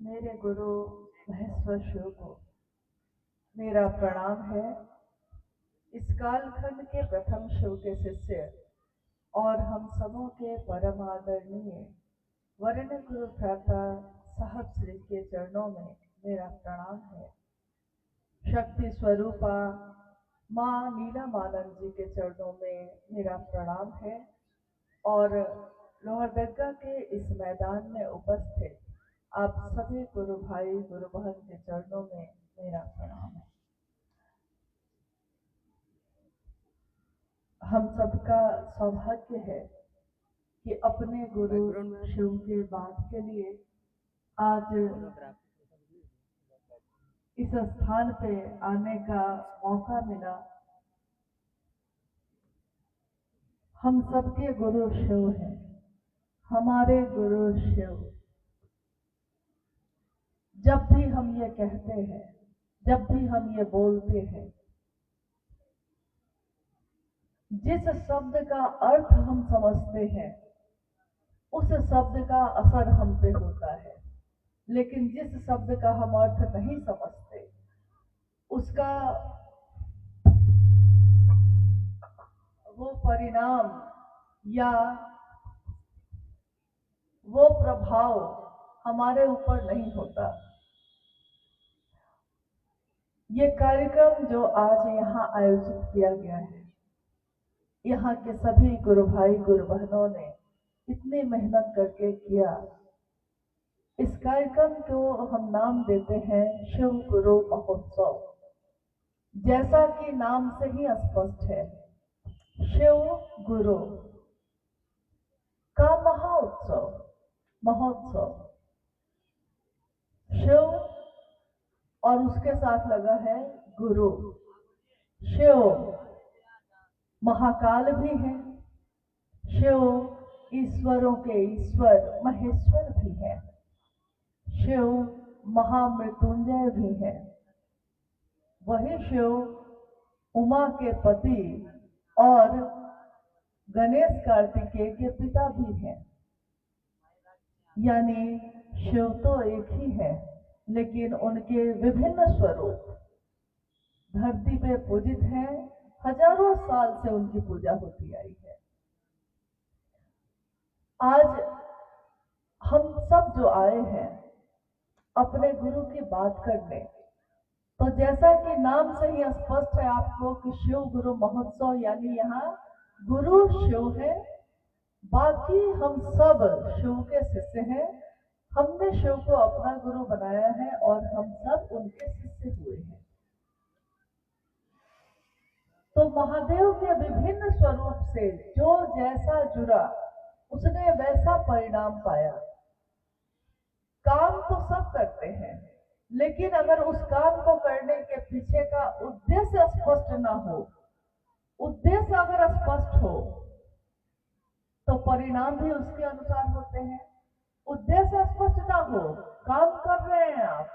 मेरे गुरु महेश्वर शिव को मेरा प्रणाम है। इस कालखंड के प्रथम शिव के शिष्य और हम सबों के परम आदरणीय वर्ण गुरु भ्राता साहब श्री के चरणों में मेरा प्रणाम है। शक्ति स्वरूपा माँ नीलमानंद जी के चरणों में मेरा प्रणाम है और लोहरदगा के इस मैदान में उपस्थित आप सभी गुरु भाई गुरु बहन के चरणों में मेरा प्रणाम है। हम सबका सौभाग्य है कि अपने गुरु शिव के बात के लिए आज इस स्थान पे आने का मौका मिला। हम सबके गुरु शिव हैं, हमारे गुरु शिव। जब भी हम ये कहते हैं, जब भी हम ये बोलते हैं, जिस शब्द का अर्थ हम समझते हैं उस शब्द का असर हम पे होता है, लेकिन जिस शब्द का हम अर्थ नहीं समझते उसका वो परिणाम या वो प्रभाव हमारे ऊपर नहीं होता। ये कार्यक्रम जो आज यहाँ आयोजित किया गया है, यहाँ के सभी गुरु भाई गुरु बहनों ने इतनी मेहनत करके किया। इस कार्यक्रम को हम नाम देते हैं शिव गुरु महोत्सव। जैसा कि नाम से ही स्पष्ट है, शिव गुरु का महोत्सव शिव और उसके साथ लगा है गुरु। शिव महाकाल भी है, शिव ईश्वरों के ईश्वर महेश्वर भी है, शिव महामृत्युंजय भी है। वही शिव उमा के पति और गणेश कार्तिकेय के पिता भी हैं। यानी शिव तो एक ही है, लेकिन उनके विभिन्न स्वरूप धरती पे पूजित हैं। हजारों साल से उनकी पूजा होती आई है। आज हम सब जो आए हैं अपने गुरु की बात करने, तो जैसा कि नाम से ही स्पष्ट है आपको कि शिव गुरु महोत्सव, यानी यहाँ गुरु शिव है, बाकी हम सब शिव के शिष्य हैं। हमने शिव को अपना गुरु बनाया है और हम सब उनके शिष्य हुए हैं। तो महादेव के विभिन्न स्वरूप से जो जैसा जुड़ा उसने वैसा परिणाम पाया। काम तो सब करते हैं, लेकिन अगर उस काम को करने के पीछे का उद्देश्य स्पष्ट ना हो, उद्देश्य अगर स्पष्ट हो तो परिणाम भी उसके अनुसार होते हैं। उद्देश्य स्पष्ट ना हो, काम कर रहे हैं आप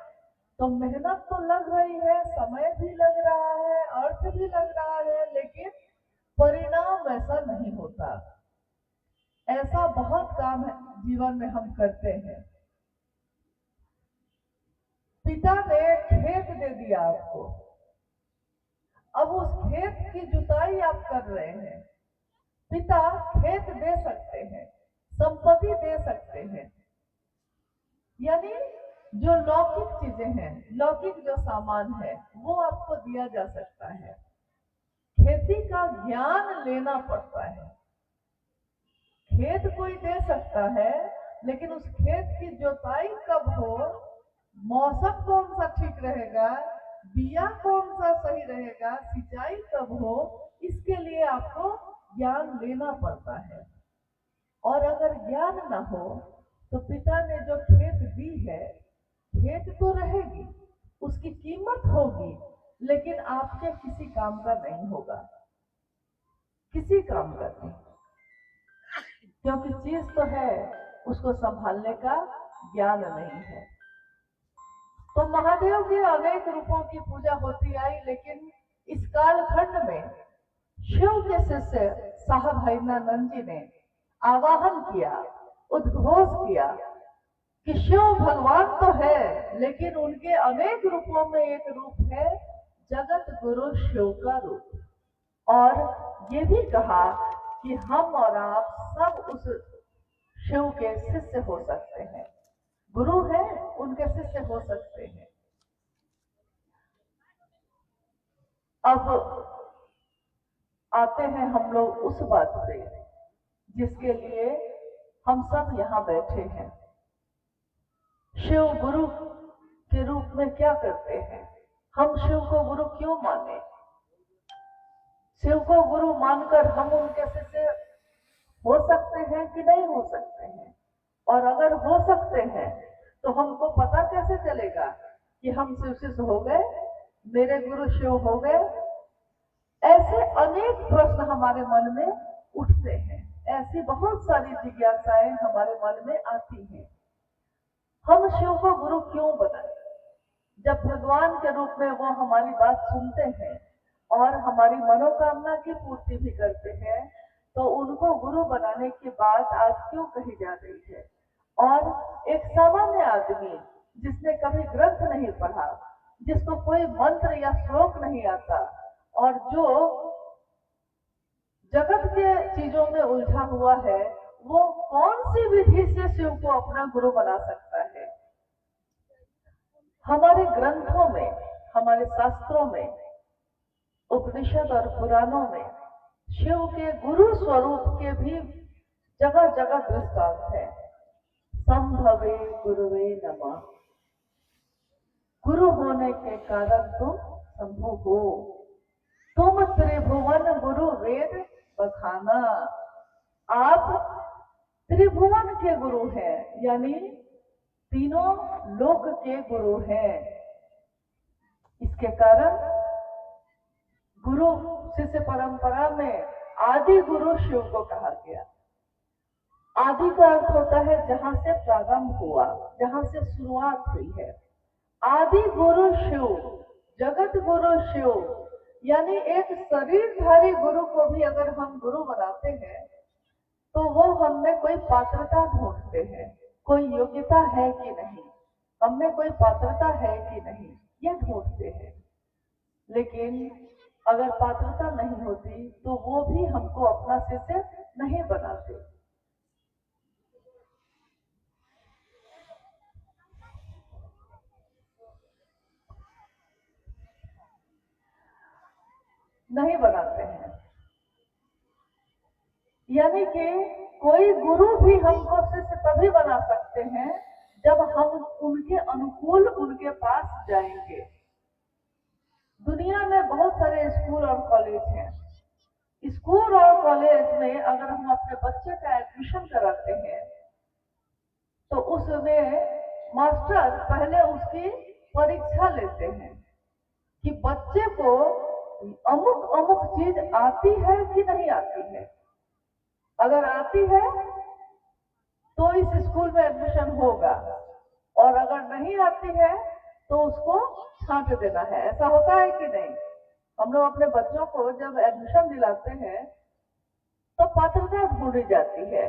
तो मेहनत तो लग रही है, समय भी लग रहा है, अर्थ भी लग रहा है, लेकिन परिणाम वैसा नहीं होता। ऐसा बहुत काम है जीवन में हम करते हैं। पिता ने खेत दे दिया आपको, अब उस खेत की जुताई आप कर रहे हैं। पिता खेत दे सकते हैं, संपत्ति दे सकते हैं, यानी जो लौकिक चीजें हैं, लौकिक जो सामान है वो आपको दिया जा सकता है। खेती का ज्ञान लेना पड़ता है। खेत कोई दे सकता है, लेकिन उस खेत की जोताई कब हो, मौसम कौन सा ठीक रहेगा, बिया कौन सा सही रहेगा, सिंचाई कब हो, इसके लिए आपको ज्ञान लेना पड़ता है। और अगर ज्ञान ना हो तो पिता ने जो खेत दी है, खेत तो रहेगी, उसकी कीमत होगी, लेकिन आपके किसी काम का नहीं होगा, किसी काम का नहीं, क्योंकि चीज तो है, उसको संभालने का ज्ञान नहीं है। तो महादेव के अनेक रूपों की पूजा होती आई, लेकिन इस कालखंड में शिव के शिष्य साहब हरिनानंद जी ने आवाहन किया, उद्घोष किया कि शिव भगवान तो है, लेकिन उनके अनेक रूपों में एक रूप है जगत गुरु शिव का रूप। और ये भी कहा कि हम और आप सब उस शिव के शिष्य हो सकते हैं। गुरु है, उनके शिष्य हो सकते हैं। अब आते हैं हम लोग उस बात पे जिसके लिए हम सब यहाँ बैठे हैं। शिव गुरु के रूप में क्या करते हैं? हम शिव को गुरु क्यों माने? शिव को गुरु मानकर हम उनके शिष्य हो सकते हैं कि नहीं हो सकते हैं? और अगर हो सकते हैं तो हमको पता कैसे चलेगा कि हम शिव शिष्य हो गए, मेरे गुरु शिव हो गए? ऐसे अनेक प्रश्न हमारे मन में उठते हैं, ऐसी बहुत सारी जिज्ञासाएं हमारे मन में आती हैं। हम शिव को गुरु क्यों बनाए? जब भगवान के रूप में वो हमारी बात सुनते हैं और हमारी मनोकामना की पूर्ति भी करते हैं, तो उनको गुरु बनाने की बात आज क्यों कही जा रही है? और एक सामान्य आदमी जिसने कभी ग्रंथ नहीं पढ़ा, जिसको कोई मंत्र या श्लोक नहीं आता और जो जगत के चीजों में उलझा हुआ है, वो कौन सी विधि से शिव को अपना गुरु बना सकता है? हमारे ग्रंथों में, हमारे शास्त्रों में, उपनिषद और पुराणों में शिव के गुरु स्वरूप के भी जगह जगह दृष्टांत है। संभवे गुरुवे नमः, गुरु होने के कारण तुम संभव हो, तुम त्रिभुवन गुरु वेद बखाना। आप त्रिभुवन के गुरु हैं, यानी तीनों लोक के गुरु हैं। इसके कारण गुरु शिष्य परंपरा में आदि गुरु शिव को कहा गया। आदि का अर्थ होता है जहां से प्रारंभ हुआ, जहां से शुरुआत हुई है। आदि गुरु शिव, जगत गुरु शिव, यानी एक शरीरधारी गुरु को भी अगर हम गुरु बनाते हैं तो वो हमें कोई पात्रता ढूंढते हैं, कोई योग्यता है कि नहीं, हमें कोई पात्रता है कि नहीं, ये ढूंढते हैं। लेकिन अगर पात्रता नहीं होती तो वो भी हमको अपना शिष्य नहीं बनाते। नहीं बनाते हैं। यानी कि कोई गुरु भी हमको शिष्य तभी बना सकते हैं जब हम उनके अनुकूल उनके पास जाएंगे। दुनिया में बहुत सारे स्कूल और कॉलेज हैं। स्कूल और कॉलेज में अगर हम अपने बच्चे का एडमिशन कराते हैं तो उसमें मास्टर पहले उसकी परीक्षा लेते हैं कि बच्चे को अमुक अमुक चीज आती है कि नहीं आती है। अगर आती है तो इस स्कूल में एडमिशन होगा, और अगर नहीं आती है तो उसको छांट देना है। ऐसा होता है कि नहीं? हम लोग अपने बच्चों को जब एडमिशन दिलाते हैं तो पात्रता ढूंढी जाती है,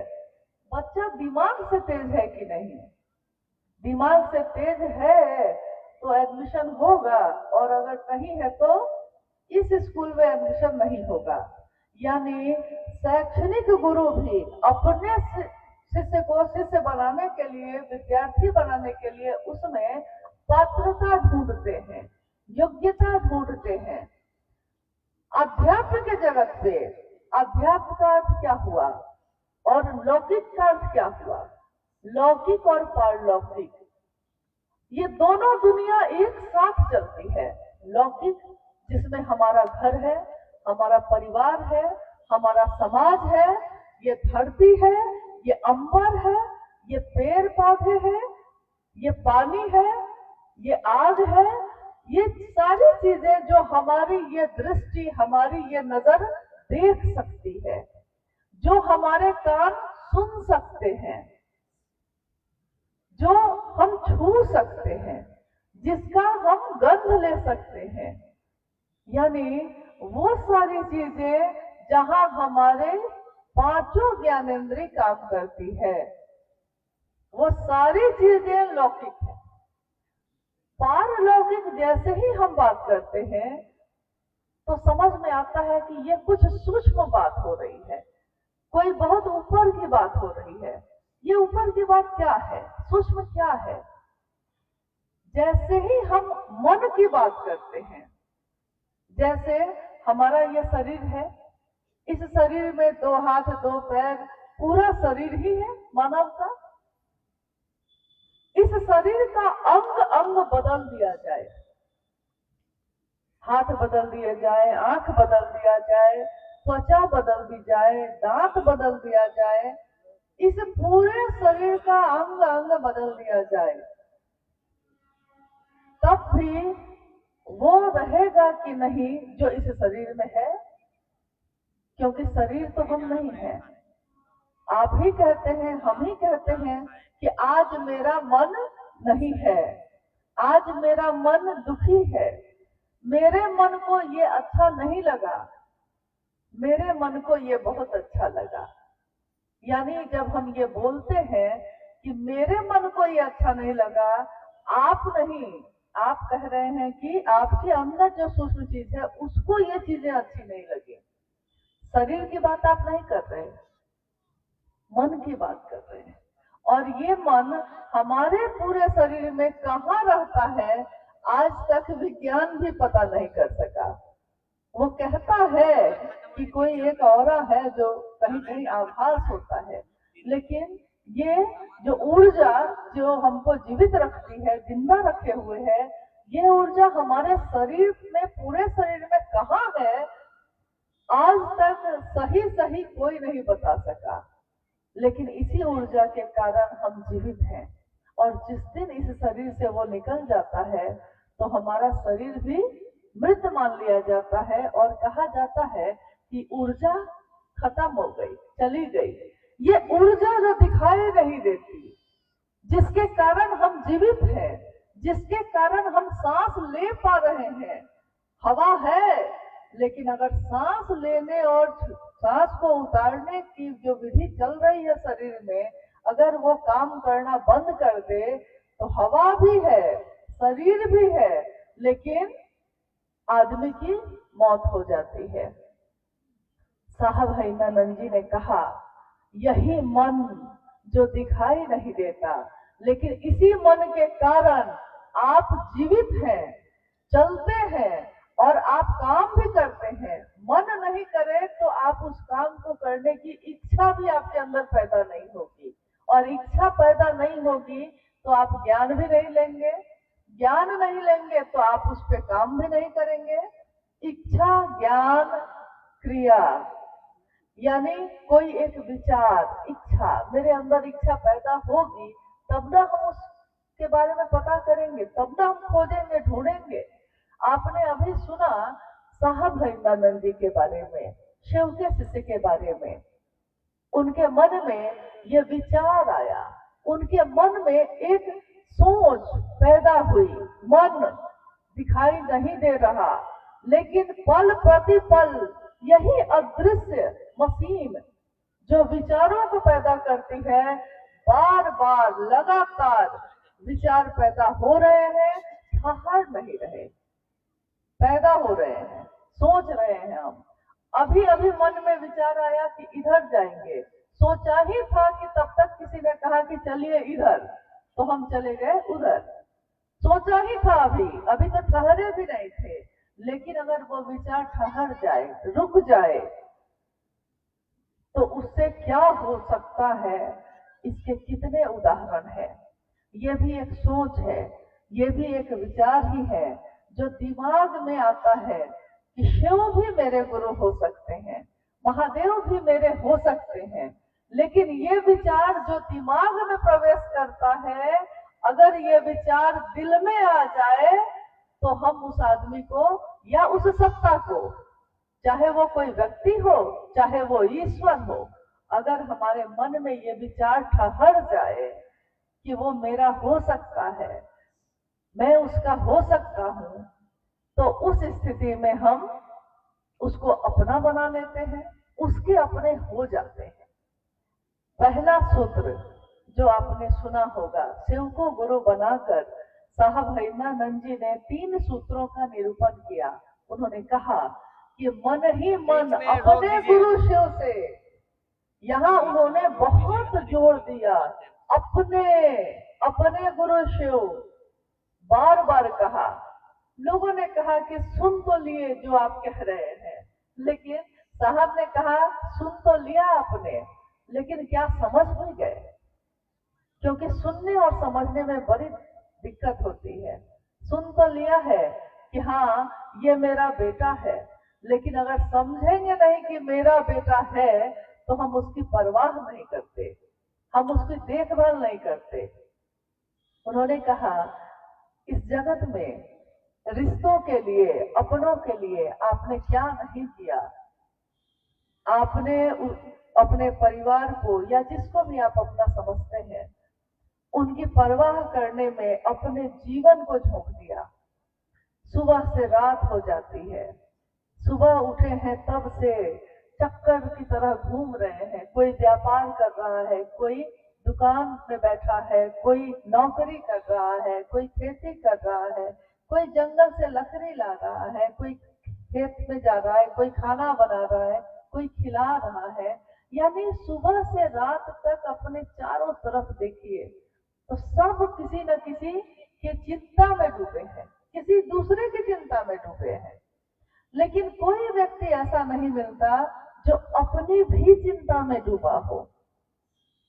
बच्चा दिमाग से तेज है कि नहीं। दिमाग से तेज है तो एडमिशन होगा, और अगर नहीं है तो इस स्कूल में एडमिशन नहीं होगा। यानी शैक्षणिक गुरु भी अपने शिष्य को शिष्य बनाने के लिए, विद्यार्थी बनाने के लिए उसमें पात्रता ढूंढते हैं, योग्यता ढूंढते हैं। अध्यात्म के जगत पे अध्यात्म का अर्थ क्या हुआ और लौकिक का अर्थ क्या हुआ? लौकिक और पारलौकिक, ये दोनों दुनिया एक साथ चलती है। लौकिक जिसमें हमारा घर है, हमारा परिवार है, हमारा समाज है, ये धरती है, ये अंबर है, ये पेड़ पौधे हैं, ये पानी है, ये आग है, ये सारी चीजें जो हमारी ये दृष्टि, हमारी ये नजर देख सकती है, जो हमारे कान सुन सकते हैं, जो हम छू सकते हैं, जिसका हम गंध ले सकते हैं, यानी वो सारी चीजें जहां हमारे पांचों ज्ञानेंद्रिय काम करती है, वो सारी चीजें लौकिक है। पारलौकिक जैसे ही हम बात करते हैं तो समझ में आता है कि ये कुछ सूक्ष्म बात हो रही है, कोई बहुत ऊपर की बात हो रही है। ये ऊपर की बात क्या है, सूक्ष्म क्या है? जैसे ही हम मन की बात करते हैं, जैसे हमारा ये शरीर है, इस शरीर में 2 हाथ 2 पैर, पूरा शरीर ही है मानव का। इस शरीर का अंग अंग बदल दिया जाए, हाथ बदल दिए जाए, आंख बदल दिया जाए, त्वचा बदल दी जाए, दांत बदल दिया जाए, इस पूरे शरीर का अंग अंग बदल दिया जाए, तब भी वो रहेगा कि नहीं जो इस शरीर में है? क्योंकि शरीर तो हम नहीं है। आप ही कहते हैं, हम ही कहते हैं कि आज मेरा मन नहीं है, आज मेरा मन दुखी है, मेरे मन को ये अच्छा नहीं लगा, मेरे मन को ये बहुत अच्छा लगा। यानी जब हम ये बोलते हैं कि मेरे मन को ये अच्छा नहीं लगा, आप नहीं, आप कह रहे हैं कि आपके अंदर जो सूक्ष्म चीज है उसको ये चीजें अच्छी नहीं लगी। शरीर की बात आप नहीं कर रहे, मन की बात कर रहे हैं। और ये मन हमारे पूरे शरीर में कहाँ रहता है, आज तक विज्ञान भी पता नहीं कर सका। वो कहता है कि कोई एक औरा है जो कहीं कहीं आभास होता है, लेकिन ये जो ऊर्जा जो हमको जीवित रखती है, जिंदा रखे हुए है, ये ऊर्जा हमारे शरीर में, पूरे शरीर में कहाँ है, आज तक सही सही कोई नहीं बता सका। लेकिन इसी ऊर्जा के कारण हम जीवित हैं, और जिस दिन इस शरीर से वो निकल जाता है तो हमारा शरीर भी मृत मान लिया जाता है, और कहा जाता है कि ऊर्जा खत्म हो गई, चली गई। ये ऊर्जा जो दिखाई नहीं देती, जिसके कारण हम जीवित हैं, जिसके कारण हम सांस ले पा रहे हैं, हवा है, लेकिन अगर सांस लेने और सांस को उतारने की जो विधि चल रही है शरीर में, अगर वो काम करना बंद कर दे तो हवा भी है, शरीर भी है, लेकिन आदमी की मौत हो जाती है। साहब हैदरानंद जी ने कहा, यही मन जो दिखाई नहीं देता, लेकिन इसी मन के कारण आप जीवित हैं, चलते हैं, और आप काम भी करते हैं। मन नहीं करे तो आप उस काम को करने की इच्छा भी आपके अंदर पैदा नहीं होगी, और इच्छा पैदा नहीं होगी तो आप ज्ञान भी नहीं लेंगे, ज्ञान नहीं लेंगे तो आप उस पर काम भी नहीं करेंगे। इच्छा, ज्ञान, क्रिया, यानी कोई एक विचार, इच्छा, मेरे अंदर इच्छा पैदा होगी तब ना हम उसके बारे में पता करेंगे, तब ना हम खोजेंगे, ढूंढेंगे। आपने अभी सुना साहब हैदरानंद जी के बारे में, शिव के शिष्य के बारे में। उनके मन में ये विचार आया, उनके मन में एक सोच पैदा हुई, मन दिखाई नहीं दे रहा, लेकिन पल प्रति पल यही अदृश्य मशीन जो विचारों को पैदा करती है, बार बार लगातार विचार पैदा हो रहे हैं, ठहर नहीं रहे, पैदा हो रहे हैं, सोच रहे हैं हम। अभी अभी मन में विचार आया कि इधर जाएंगे, सोचा ही था कि तब तक किसी ने कहा कि चलिए इधर, तो हम चले गए उधर। सोचा ही था, अभी तो ठहरे भी नहीं थे, लेकिन अगर वो विचार ठहर जाए, रुक जाए, तो उससे क्या हो सकता है, इसके कितने उदाहरण हैं। ये भी एक सोच है, ये भी एक विचार ही है जो दिमाग में आता है कि शिव भी मेरे गुरु हो सकते हैं, महादेव भी मेरे हो सकते हैं। लेकिन ये विचार जो दिमाग में प्रवेश करता है, अगर ये विचार दिल में आ जाए तो हम उस आदमी को या उस सत्ता को, चाहे वो कोई व्यक्ति हो, चाहे वो ईश्वर हो, अगर हमारे मन में ये विचार ठहर जाए कि वो मेरा हो सकता है, मैं उसका हो सकता हूं, तो उस स्थिति में हम उसको अपना बना लेते हैं, उसके अपने हो जाते हैं। पहला सूत्र जो आपने सुना होगा, शिव को गुरु बनाकर साहब हिरणानंद जी ने 3 सूत्रों का निरूपण किया। उन्होंने कहा कि मन ही मन अपने गुरु शिव से, यहाँ उन्होंने बहुत जोर दिया, अपने अपने गुरु शिव बार बार कहा। लोगों ने कहा कि सुन तो लिए जो आप कह रहे हैं, लेकिन साहब ने कहा सुन तो लिया आपने, लेकिन क्या समझ भी गए? क्योंकि सुनने और समझने में बड़ी दिक्कत होती है। सुन तो लिया है कि हाँ ये मेरा बेटा है, लेकिन अगर समझेंगे नहीं कि मेरा बेटा है तो हम उसकी परवाह नहीं करते, हम उसकी देखभाल नहीं करते। उन्होंने कहा इस जगत में रिश्तों के लिए, अपनों के लिए आपने क्या नहीं किया। आपने अपने परिवार को या जिसको भी आप अपना समझते हैं, उनकी परवाह करने में अपने जीवन को झोंक दिया। सुबह से रात हो जाती है, सुबह उठे हैं तब से चक्कर की तरह घूम रहे हैं। कोई व्यापार कर रहा है, कोई दुकान में बैठा है, कोई नौकरी कर रहा है, कोई खेती कर रहा है, कोई जंगल से लकड़ी ला रहा है, कोई खेत में जा रहा है, कोई खाना बना रहा है, कोई खिला रहा है। यानी सुबह से रात तक अपने चारों तरफ देखिए तो सब किसी न किसी की चिंता में डूबे हैं, किसी दूसरे की चिंता में डूबे हैं। लेकिन कोई व्यक्ति ऐसा नहीं मिलता जो अपनी भी चिंता में डूबा हो।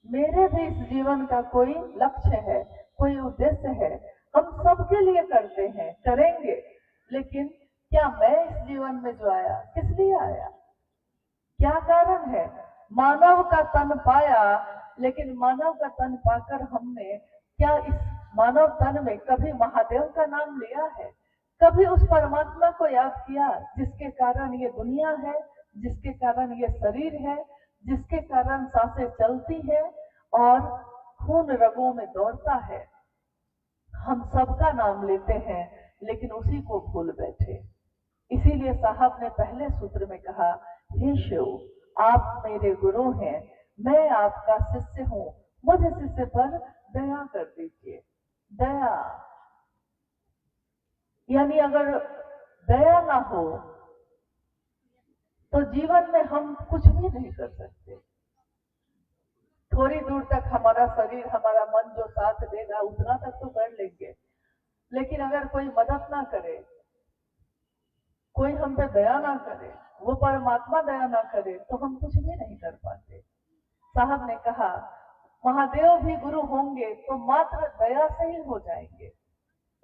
मेरे भी इस जीवन का कोई लक्ष्य है, कोई उद्देश्य है, हम सबके लिए करते हैं, करेंगे। लेकिन क्या मैं इस जीवन में जो आया किस लिए आया, क्या कारण है? मानव का तन पाया, लेकिन मानव का तन पाकर हमने क्या इस मानव तन में कभी महादेव का नाम लिया है? कभी उस परमात्मा को याद किया जिसके कारण ये दुनिया है, जिसके कारण ये शरीर है, जिसके कारण सांसें चलती है और खून रगों में दौड़ता है? हम सबका नाम लेते हैं लेकिन उसी को भूल बैठे। इसीलिए साहब ने पहले सूत्र में कहा, हे शिव आप मेरे गुरु हैं, मैं आपका शिष्य हूँ, मुझे शिष्य पर दया कर दीजिए। दया यानी अगर दया ना हो तो जीवन में हम कुछ भी नहीं कर सकते। थोड़ी दूर तक हमारा शरीर, हमारा मन जो साथ देगा उतना तक तो कर लेंगे, लेकिन अगर कोई मदद ना करे, कोई हम पे दया ना करे, वो परमात्मा दया ना करे, तो हम कुछ भी नहीं कर पाते। साहब ने कहा महादेव भी गुरु होंगे तो मात्र दया से ही हो जाएंगे,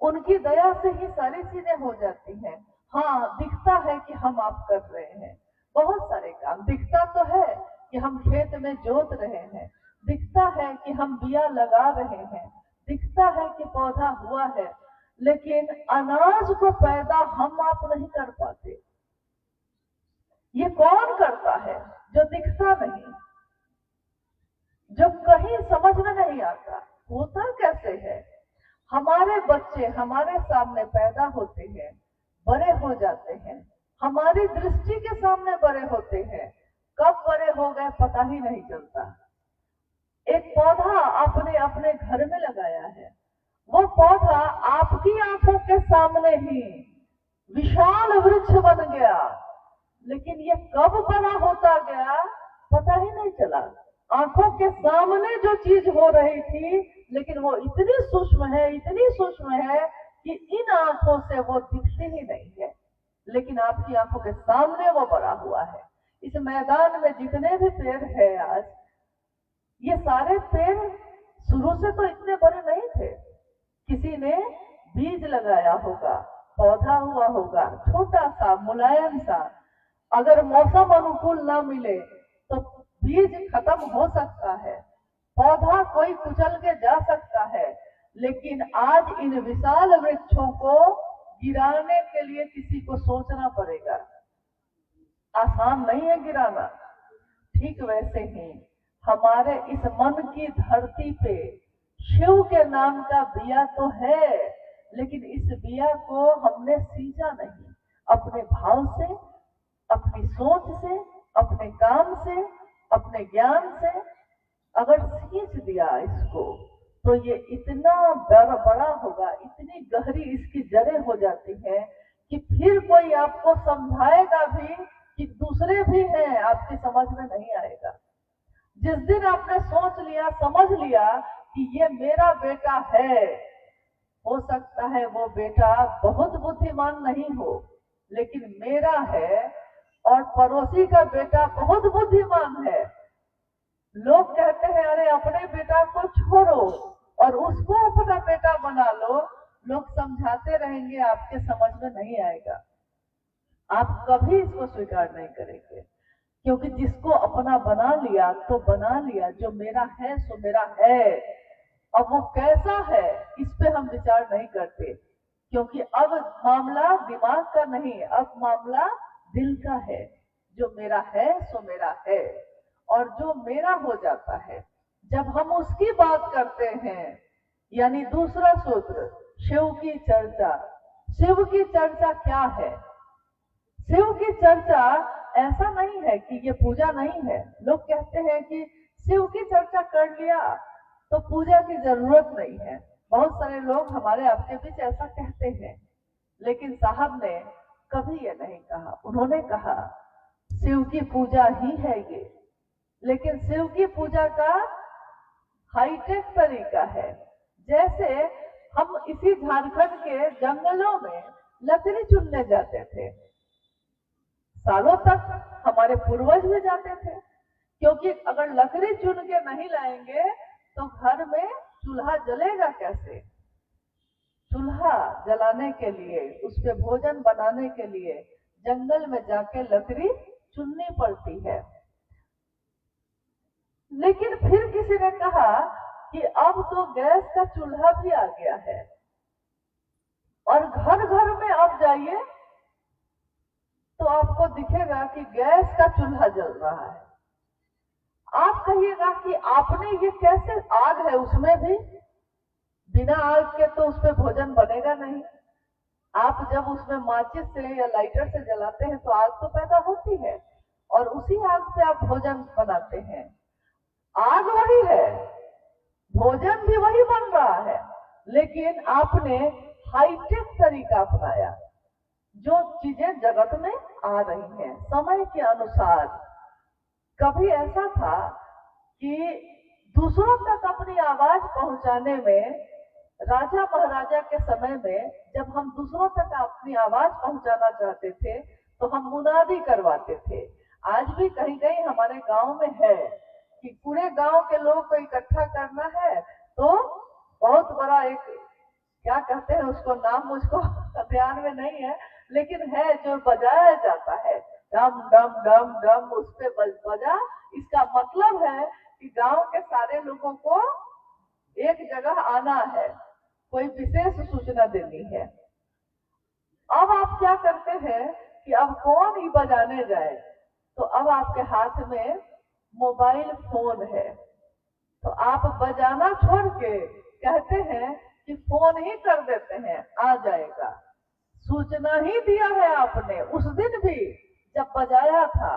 उनकी दया से ही सारी चीजें हो जाती हैं। हाँ, दिखता है कि हम आप कर रहे हैं बहुत सारे काम, दिखता तो है कि हम खेत में जोत रहे हैं, दिखता है कि हम बिया लगा रहे हैं, दिखता है कि पौधा हुआ है, लेकिन अनाज को पैदा हम आप नहीं कर पाते। ये कौन करता है? जो दिखता नहीं, जो कहीं समझ में नहीं आता। होता कैसे है? हमारे बच्चे हमारे सामने पैदा होते हैं, बड़े हो जाते हैं, हमारी दृष्टि के सामने बड़े होते हैं, कब बड़े हो गए पता ही नहीं चलता। एक पौधा आपने अपने घर में लगाया है, वो पौधा आपकी आंखों के सामने ही विशाल वृक्ष बन गया, लेकिन ये कब बड़ा होता गया पता ही नहीं चला। आंखों के सामने जो चीज हो रही थी, लेकिन वो इतनी सूक्ष्म है, इतनी सूक्ष्म है कि इन आंखों से वो दिखती ही नहीं है, लेकिन आपकी आंखों के सामने वो बड़ा हुआ है। इस मैदान में जितने भी पेड़ है आज, ये सारे पेड़ शुरू से तो इतने बड़े नहीं थे। किसी ने बीज लगाया होगा, पौधा हुआ होगा, छोटा सा मुलायम सा। अगर मौसम अनुकूल ना मिले तो बीज खत्म हो सकता है, पौधा कोई कुचल के जा सकता है, लेकिन आज इन विशाल वृक्षों को गिराने के लिए किसी को सोचना पड़ेगा। आसान नहीं है गिराना। ठीक वैसे ही हमारे इस मन की धरती पे शिव के नाम का बिया तो है, लेकिन इस बिया को हमने सींचा नहीं। अपने भाव से, अपनी सोच से, अपने काम से, अपने ज्ञान से अगर सींच दिया इसको तो ये इतना बड़ा होगा, इतनी गहरी इसकी जड़ें हो जाती हैं कि फिर कोई आपको समझाएगा भी कि दूसरे भी हैं, आपकी समझ में नहीं आएगा। जिस दिन आपने सोच लिया, समझ लिया कि ये मेरा बेटा है, हो सकता है वो बेटा बहुत बुद्धिमान नहीं हो, लेकिन मेरा है, और पड़ोसी का बेटा बहुत बुद्धिमान है। लोग कहते हैं अरे अपने बेटा को छोड़ो और उसको अपना बेटा बना लो। लोग समझाते रहेंगे, आपके समझ में नहीं आएगा, आप कभी इसको स्वीकार नहीं करेंगे, क्योंकि जिसको अपना बना लिया तो बना लिया, जो मेरा है सो मेरा है। अब वो कैसा है इस पे हम विचार नहीं करते, क्योंकि अब मामला दिमाग का नहीं, अब मामला दिल का है। जो मेरा है सो मेरा है, और जो मेरा हो जाता है जब हम उसकी बात करते हैं। यानी दूसरा सूत्र, शिव की चर्चा। शिव की चर्चा क्या है? शिव की चर्चा ऐसा नहीं है कि ये पूजा नहीं है। लोग कहते हैं कि शिव की चर्चा कर लिया तो पूजा की जरूरत नहीं है। बहुत सारे लोग हमारे आपके बीच ऐसा कहते हैं, लेकिन साहब ने कभी ये नहीं कहा। उन्होंने कहा शिव की पूजा ही है ये, लेकिन शिव की पूजा का हाईटेक तरीका है। जैसे हम इसी झारखंड के जंगलों में लकड़ी चुनने जाते थे, सालों तक हमारे पूर्वज भी जाते थे, क्योंकि अगर लकड़ी चुन के नहीं लाएंगे तो घर में चूल्हा जलेगा कैसे? चूल्हा जलाने के लिए, उस पे भोजन बनाने के लिए जंगल में जाके लकड़ी चुननी पड़ती है। लेकिन फिर किसी ने कहा कि अब तो गैस का चूल्हा भी आ गया है, और घर घर में अब जाइए तो आपको दिखेगा कि गैस का चूल्हा जल रहा है। आप कहिएगा कि आपने ये कैसे, आग है उसमें भी, बिना आग के तो उस पर भोजन बनेगा नहीं। आप जब उसमें माचिस से या लाइटर से जलाते हैं तो आग तो पैदा होती है, और उसी आग पे आप भोजन बनाते हैं। आग वही है, भोजन भी वही बन रहा है, लेकिन आपने हाईटेक तरीका अपनाया। जो चीजें जगत में आ रही हैं समय के अनुसार। कभी ऐसा था कि दूसरों तक अपनी आवाज पहुंचाने में, राजा महाराजा के समय में जब हम दूसरों तक अपनी आवाज पहुंचाना चाहते थे तो हम मुनादी करवाते थे। आज भी कहीं कहीं हमारे गांव में है कि पूरे गांव के लोग को इकट्ठा करना है तो बहुत बड़ा एक, क्या कहते हैं उसको, नाम मुझको ध्यान में नहीं है, लेकिन है जो बजाया जाता है, डम डम डम डम, उस पे बजा। इसका मतलब है कि गांव के सारे लोगों को एक जगह आना है, कोई विशेष सूचना देनी है। अब आप क्या करते हैं कि अब कौन ही बजाने जाए, तो अब आपके हाथ में मोबाइल फोन है, तो आप बजाना छोड़ के कहते हैं कि फोन ही कर देते हैं, आ जाएगा। सूचना ही दिया है आपने उस दिन भी जब बजाया था,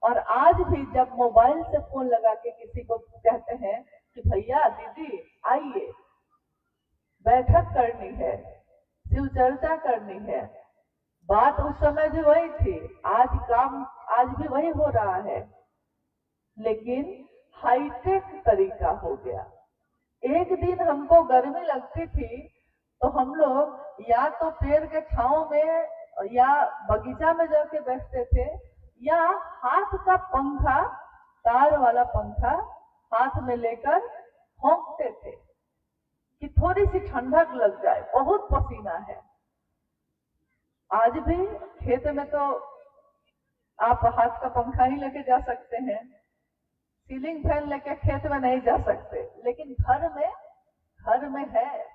और आज भी जब मोबाइल से फोन लगा के किसी को कहते हैं कि भैया दीदी आइए, बैठक करनी है, शिव चर्चा करनी है, बात उस समय भी वही थी, आज काम आज भी वही हो रहा है, लेकिन हाईटेक तरीका हो गया। एक दिन हमको गर्मी लगती थी तो हम लोग या तो पेड़ के छांव में या बगीचा में जाके बैठते थे, या हाथ का पंखा, तार वाला पंखा हाथ में लेकर होंकते थे कि थोड़ी सी ठंडक लग जाए, बहुत पसीना है। आज भी खेत में तो आप हाथ का पंखा ही लेके जा सकते हैं, सीलिंग फैन लेके खेत में नहीं जा सकते, लेकिन घर में है।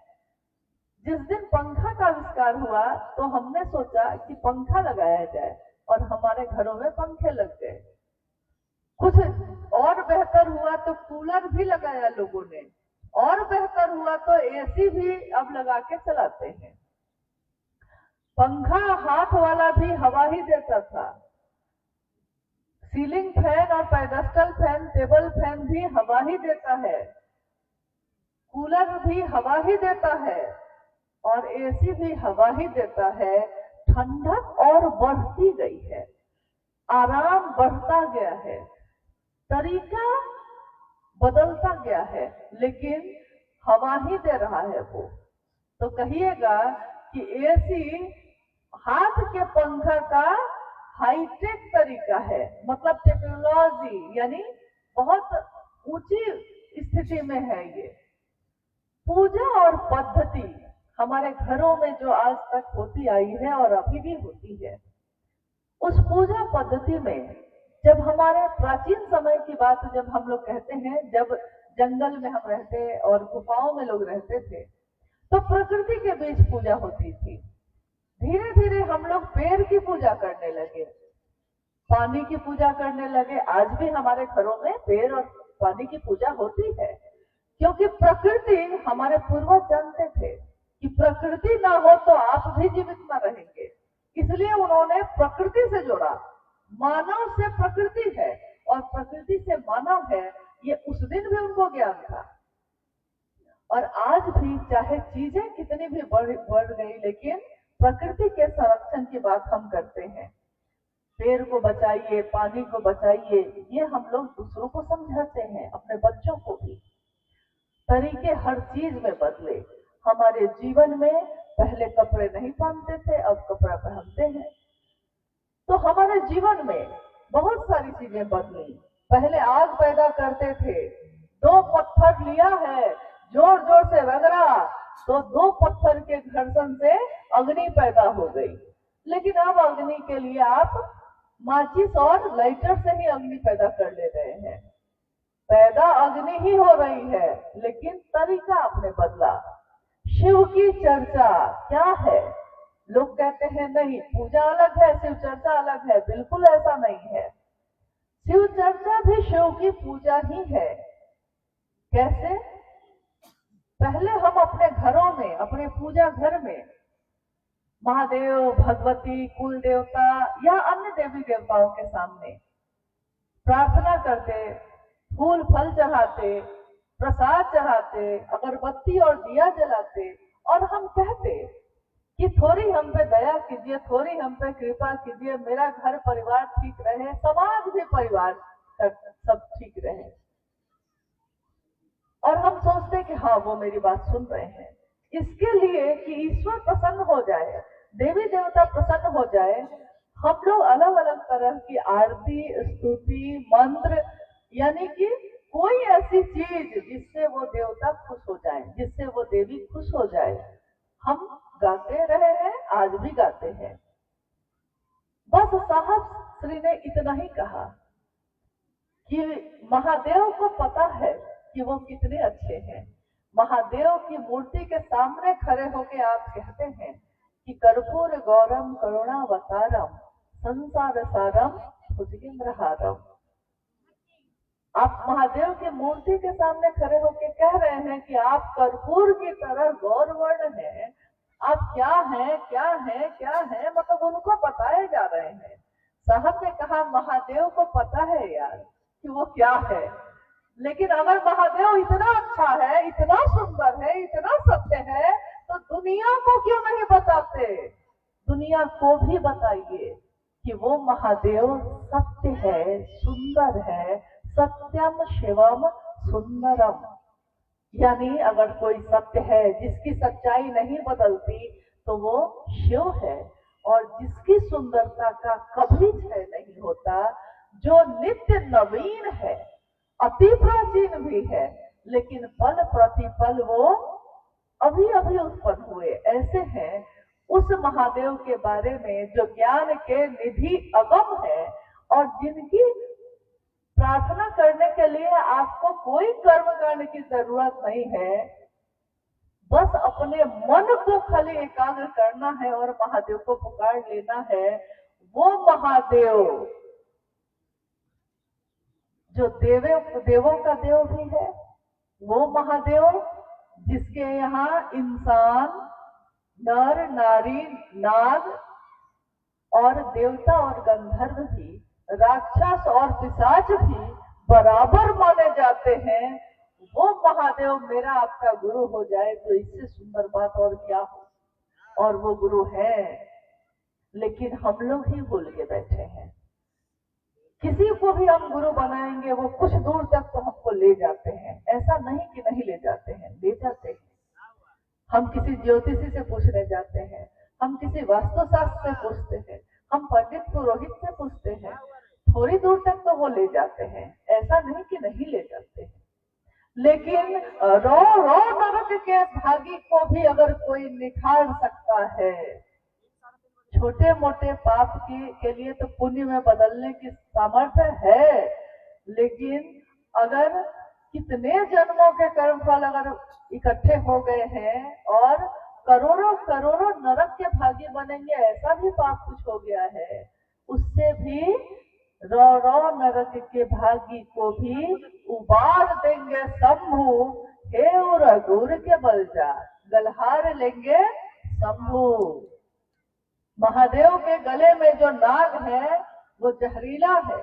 जिस दिन पंखा का आविष्कार हुआ तो हमने सोचा कि पंखा लगाया जाए, और हमारे घरों में पंखे लग गए। कुछ और बेहतर हुआ तो कूलर भी लगाया लोगों ने, और बेहतर हुआ तो एसी भी अब लगा के चलाते हैं। पंखा हाथ वाला भी हवा ही देता था, सीलिंग फैन और पेडेस्टल फैन, टेबल फैन भी हवा ही देता है। कूलर भी हवा ही देता है और एसी भी हवा ही देता है। ठंडक और बढ़ती गई है, आराम बढ़ता गया है, तरीका बदलता गया है, लेकिन हवा ही दे रहा है वो। तो कहिएगा कि एसी हाथ के पंखा का हाईटेक तरीका है, मतलब टेक्नोलॉजी, यानी बहुत ऊंची स्थिति में है ये। पूजा और पद्धति हमारे घरों में जो आज तक होती आई है और अभी भी होती है, उस पूजा पद्धति में जब हमारे प्राचीन समय की बात जब हम लोग कहते हैं, जब जंगल में हम रहते और गुफाओं में लोग रहते थे, तो प्रकृति के बीच पूजा होती थी। धीरे धीरे हम लोग पेड़ की पूजा करने लगे, पानी की पूजा करने लगे। आज भी हमारे घरों में पेड़ और पानी की पूजा होती है, क्योंकि प्रकृति, हमारे पूर्वज जानते थे कि प्रकृति ना हो तो आप भी जीवित न रहेंगे, इसलिए उन्होंने प्रकृति से जोड़ा। मानव से प्रकृति है और प्रकृति से मानव है, ये उस दिन भी उनको ज्ञान था। और आज भी चाहे चीजें कितनी भी बढ़ गई, लेकिन प्रकृति के संरक्षण की बात हम करते हैं। पेड़ को बचाइए, पानी को बचाइए, ये हम लोग दूसरों को समझाते हैं, अपने बच्चों को भी। तरीके हर चीज में बदले। हमारे जीवन में पहले कपड़े नहीं पहनते थे, अब कपड़ा पहनते हैं। तो हमारे जीवन में बहुत सारी चीजें बदली। पहले आग पैदा करते थे, 2 पत्थर लिया है, जोर जोर से रगड़ा तो 2 पत्थर के घर्षण से अग्नि पैदा हो गई। लेकिन अब अग्नि के लिए आप माचिस और लाइटर से ही अग्नि पैदा कर ले रहे हैं। पैदा अग्नि ही हो रही है, लेकिन तरीका आपने बदला। शिव की चर्चा क्या है? लोग कहते हैं नहीं, पूजा अलग है, शिव चर्चा अलग है। बिल्कुल ऐसा नहीं है। शिव चर्चा भी शिव की पूजा ही है। कैसे? पहले हम अपने घरों में, अपने पूजा घर में महादेव, भगवती, कुल देवता या अन्य देवी देवताओं के सामने प्रार्थना करते, फूल फल चढ़ाते, प्रसाद चढ़ाते, अगरबत्ती और दिया जलाते, और हम कहते कि थोड़ी हम पे दया कीजिए, थोड़ी हम पे कृपा कीजिए, मेरा घर परिवार ठीक रहे, समाज भी परिवार सब ठीक रहे। और हम सोचते कि हाँ, वो मेरी बात सुन रहे हैं। इसके लिए कि ईश्वर प्रसन्न हो जाए, देवी देवता प्रसन्न हो जाए, हम लोग अलग अलग तरह की आरती, स्तुति, मंत्र, यानी कि कोई ऐसी चीज जिससे वो देवता खुश हो जाए, जिससे वो देवी खुश हो जाए, हम गाते रहे हैं, आज भी गाते हैं। बस साहब श्री ने इतना ही कहा कि महादेव को पता है कि वो कितने अच्छे हैं। महादेव की मूर्ति के सामने खड़े होके आप कहते हैं कि कर्पूर गौरम करुणावतारम संसार सारम भुजगेंद्रहारम। आप महादेव की मूर्ति के सामने खड़े होके कह रहे हैं कि आप कर्पूर की तरह गौरवर्ण हैं, आप क्या हैं, क्या हैं, क्या हैं, मतलब उनको बताए जा रहे हैं। साहब ने कहा महादेव को पता है यार कि वो क्या है, लेकिन अगर महादेव इतना अच्छा है, इतना सुंदर है, इतना सत्य है, तो दुनिया को क्यों नहीं बताते? दुनिया को भी बताइए कि वो महादेव सत्य है, सुंदर है, सत्यम शिवम सुंदरम। यानी अगर कोई सत्य है जिसकी सच्चाई नहीं बदलती, तो वो शिव है, और जिसकी सुंदरता का कभी क्षय नहीं होता, जो नित्य नवीन है, अति प्राचीन भी है, लेकिन पल प्रतिपल वो अभी अभी उत्पन्न हुए। ऐसे हैं उस महादेव के बारे में जो ज्ञान के निधि अगम है, और जिनकी प्रार्थना करने के लिए आपको कोई कर्म करने की जरूरत नहीं है, बस अपने मन को खाली एकाग्र करना है और महादेव को पुकार लेना है। वो महादेव जो देवों का देव भी है, वो महादेव जिसके यहाँ इंसान, नर, नारी, नाग और देवता और गंधर्व भी, राक्षस और पिशाच भी बराबर माने जाते हैं, वो महादेव मेरा आपका गुरु हो जाए तो इससे सुंदर बात और क्या हो। और वो गुरु है, लेकिन हम लोग ही भूल के बैठे हैं। किसी को भी हम गुरु बनाएंगे वो कुछ दूर तक तो हमको ले जाते हैं, ऐसा नहीं कि नहीं ले जाते हैं, ले जाते हैं। हम किसी ज्योतिषी से पूछने जाते हैं, हम किसी वास्तुशास्त्र से पूछते हैं, हम पंडित पुरोहित से पूछते हैं, थोड़ी दूर तक तो वो ले जाते हैं, ऐसा नहीं कि नहीं ले जाते हैं। लेकिन रो रो नरक के भागी को भी अगर कोई निखार सकता है, छोटे मोटे पाप के लिए तो पुण्य में बदलने की सामर्थ्य है, लेकिन अगर कितने जन्मों के कर्मफल अगर इकट्ठे हो गए हैं और करोड़ों करोड़ों नरक के भागी बनेंगे, ऐसा भी पाप कुछ हो गया है, उससे भी रो रो नरक के भागी को भी उबार देंगे शंभु, हे रघुर के बलजा गलहार लेंगे शंभु। महादेव के गले में जो नाग है वो जहरीला है,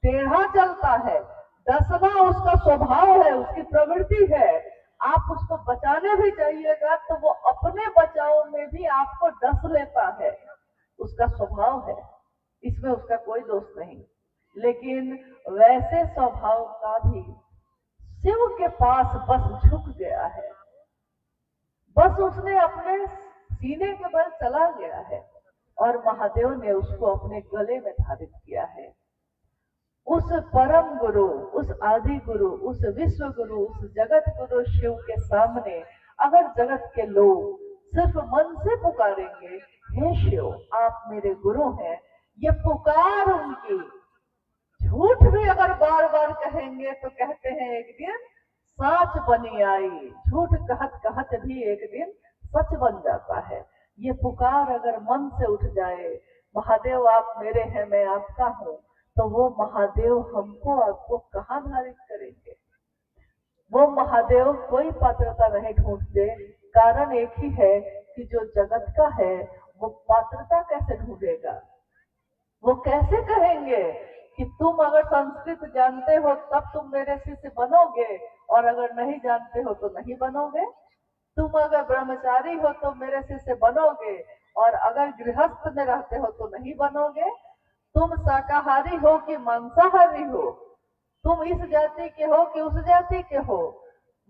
टेढ़ा चलता है, डसना उसका स्वभाव है, उसकी प्रवृत्ति है। आप उसको बचाने भी चाहिएगा तो वो अपने बचाव में भी आपको डस लेता है, उसका स्वभाव है, इसमें उसका कोई दोष नहीं। लेकिन वैसे स्वभाव का भी शिव के पास बस झुक गया है, बस उसने अपने सीने के बल चला गया है और महादेव ने उसको अपने गले में धारित किया है। उस परम गुरु, उस आदि गुरु, उस विश्व गुरु, उस जगत गुरु शिव के सामने अगर जगत के लोग सिर्फ मन से पुकारेंगे, हे शिव आप मेरे गुरु हैं, ये पुकार उनकी झूठ भी अगर बार बार कहेंगे तो कहते हैं एक दिन सच बनी आई, झूठ कहत कहत भी एक दिन सच बन जाता है। ये पुकार अगर मन से उठ जाए, महादेव आप मेरे हैं मैं आपका हूँ, तो वो महादेव हमको आपको कहाँ धारित करेंगे। वो महादेव कोई पात्रता नहीं ढूंढते, कारण एक ही है कि जो जगत का है वो पात्रता कैसे ढूंढेगा। वो कैसे कहेंगे कि तुम अगर संस्कृत जानते हो तब तुम मेरे शिष्य बनोगे और अगर नहीं जानते हो तो नहीं बनोगे। तुम अगर ब्रह्मचारी हो तो मेरे शिष्य बनोगे और अगर गृहस्थ में रहते हो तो नहीं बनोगे। तुम शाकाहारी हो कि मांसाहारी हो, तुम इस जाति के हो कि उस जाति के हो,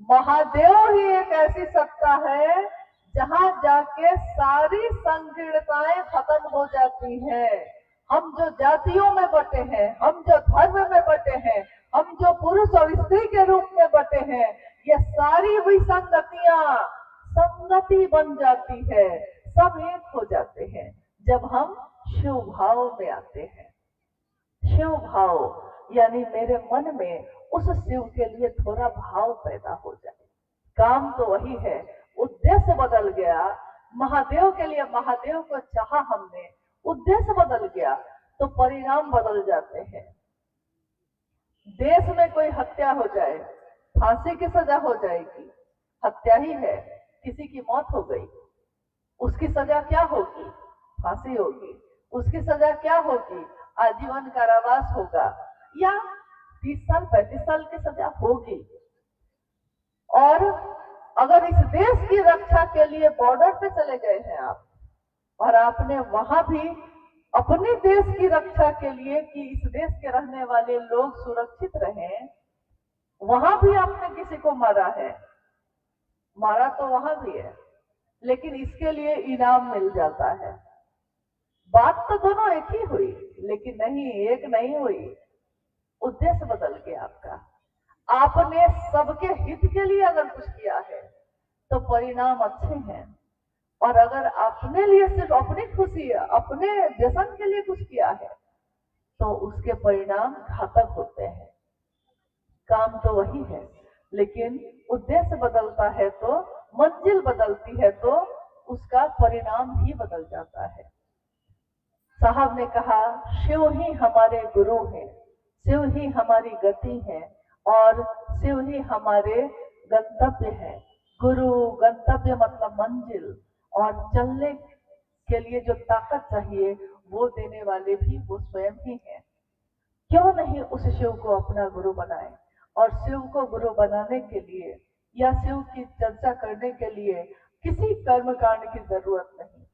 महादेव ही एक ऐसी सत्ता है जहां जाके सारी संकीर्णताएं खत्म हो जाती हैं। हम जो जातियों में बटे हैं, हम जो धर्म में बटे हैं, हम जो पुरुष और स्त्री के रूप में बटे हैं, ये सारी विसंगतियां संगति बन जाती है, सब एक हो जाते हैं जब हम शिव भाव में आते हैं। शिव भाव यानी मेरे मन में उस शिव के लिए थोड़ा भाव पैदा हो जाए। काम तो वही है, उद्देश्य बदल गया। महादेव के लिए महादेव को चाहा हमने, उद्देश्य बदल गया तो परिणाम बदल जाते हैं। देश में कोई हत्या हो जाए, फांसी की सजा हो जाएगी, हत्या ही है, किसी की मौत हो गई, उसकी सजा क्या होगी? फांसी होगी। उसकी सजा क्या होगी? आजीवन कारावास होगा या 30 साल 35 साल की सजा होगी। और अगर इस देश की रक्षा के लिए बॉर्डर पे चले गए हैं आप और आपने वहां भी अपने देश की रक्षा के लिए कि इस देश के रहने वाले लोग सुरक्षित रहें, वहां भी आपने किसी को मारा है, मारा तो वहां भी है, लेकिन इसके लिए इनाम मिल जाता है। बात तो दोनों एक ही हुई, लेकिन नहीं, एक नहीं हुई, उद्देश्य बदल गया आपका। आपने सबके हित के लिए अगर कुछ किया है तो परिणाम अच्छे हैं, और अगर अपने लिए सिर्फ अपनी खुशी, अपने व्यसन के लिए कुछ किया है तो उसके परिणाम घातक होते हैं। काम तो वही है, लेकिन उद्देश्य बदलता है तो, मंजिल बदलती है तो उसका परिणाम ही बदल जाता है। साहब ने कहा शिव ही हमारे गुरु हैं, शिव ही हमारी गति है और शिव ही हमारे गंतव्य है। गुरु गंतव्य मतलब मंजिल, और चलने के लिए जो ताकत चाहिए वो देने वाले भी वो स्वयं ही हैं। क्यों नहीं उस शिव को अपना गुरु बनाए। और शिव को गुरु बनाने के लिए या शिव की चर्चा करने के लिए किसी कर्मकांड की जरूरत नहीं।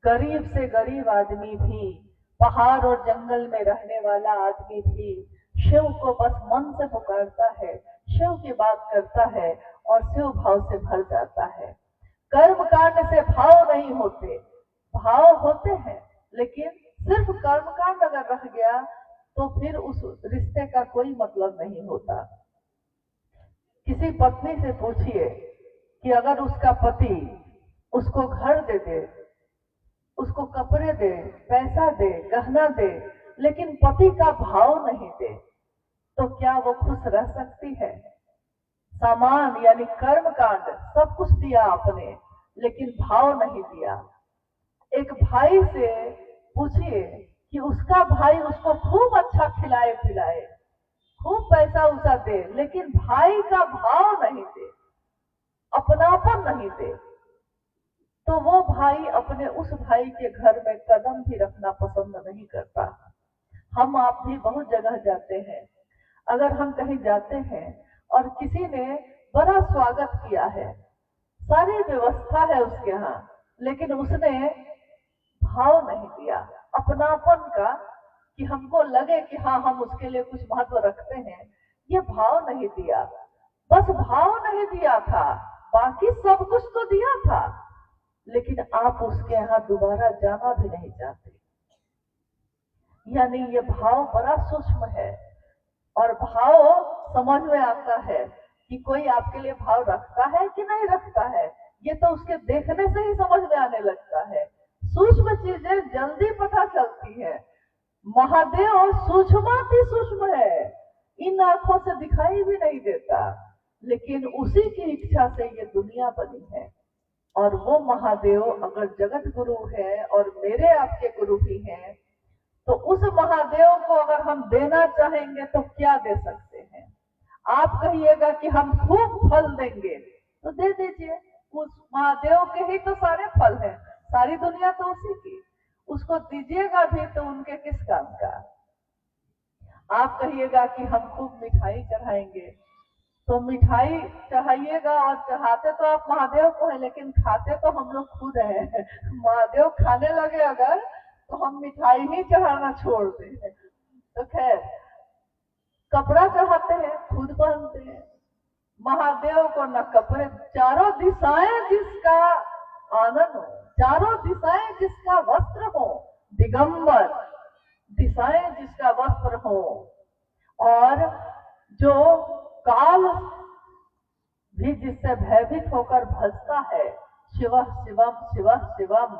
गरीब से गरीब आदमी भी, पहाड़ और जंगल में रहने वाला आदमी भी शिव को बस मन से पुकारता है, शिव की बात करता है और शिव भाव से भर जाता है। कर्मकांड से भाव नहीं होते, भाव होते हैं, लेकिन सिर्फ कर्मकांड अगर रह गया तो फिर उस रिश्ते का कोई मतलब नहीं होता। किसी पत्नी से पूछिए कि अगर उसका पति उसको घर दे दे, उसको कपड़े दे, पैसा दे, गहना दे, लेकिन पति का भाव नहीं दे, तो क्या वो खुश रह सकती है? सामान यानी कर्मकांड सब कुछ दिया आपने, लेकिन भाव नहीं दिया। एक भाई से पूछिए कि उसका भाई उसको खूब अच्छा खिलाए पिलाए, खूब पैसा उसा दे, लेकिन भाई का भाव नहीं दे, अपनापन नहीं दे, तो वो भाई अपने उस भाई के घर में कदम भी रखना पसंद नहीं करता। हम आप भी बहुत जगह जाते हैं, अगर हम कहीं जाते हैं और किसी ने बड़ा स्वागत किया है, सारी व्यवस्था है उसके यहाँ, लेकिन उसने भाव नहीं दिया अपनापन का, कि हमको लगे कि हाँ हम उसके लिए कुछ महत्व रखते हैं, ये भाव नहीं दिया। बस भाव नहीं दिया था, बाकी सब कुछ तो दिया था, लेकिन आप उसके यहाँ दोबारा जाना भी नहीं चाहते। यानी ये भाव बड़ा सूक्ष्म है, और भाव समझ में आता है कि कोई आपके लिए भाव रखता है कि नहीं रखता है, ये तो उसके देखने से ही समझ में आने लगता है। सूक्ष्म चीजें जल्दी पता चलती है। महादेव सूक्ष्माति सूक्ष्म है, इन आंखों से दिखाई भी नहीं देता, लेकिन उसी की इच्छा से ये दुनिया बनी है। और वो महादेव अगर जगत गुरु है और मेरे आपके गुरु भी हैं, तो उस महादेव को अगर हम देना चाहेंगे तो क्या दे सकते हैं? आप कहिएगा कि हम खूब फल देंगे, तो दे दीजिए, उस महादेव के ही तो सारे फल हैं, सारी दुनिया तो उसी की, उसको दीजिएगा भी तो उनके किस काम का? आप कहिएगा कि हम खूब मिठाई चढ़ाएंगे, तो मिठाई चढ़ाइएगा और चढ़ाते तो आप महादेव को है, लेकिन खाते तो हम लोग खुद हैं। महादेव खाने लगे अगर तो हम मिठाई ही चढ़ाना छोड़ दें। तो खैर, कपड़ा चढ़ाते हैं, खुद पहनते हैं। महादेव को न कपड़े, चारों दिशाएं जिसका आनंद हो, चारों दिशाएं जिसका वस्त्र हो, दिगंबर दिशाएं जिसका वस्त्र हो, और जो काल भी जिससे भयभीत होकर भजता है, शिव शिवम शिव शिवम,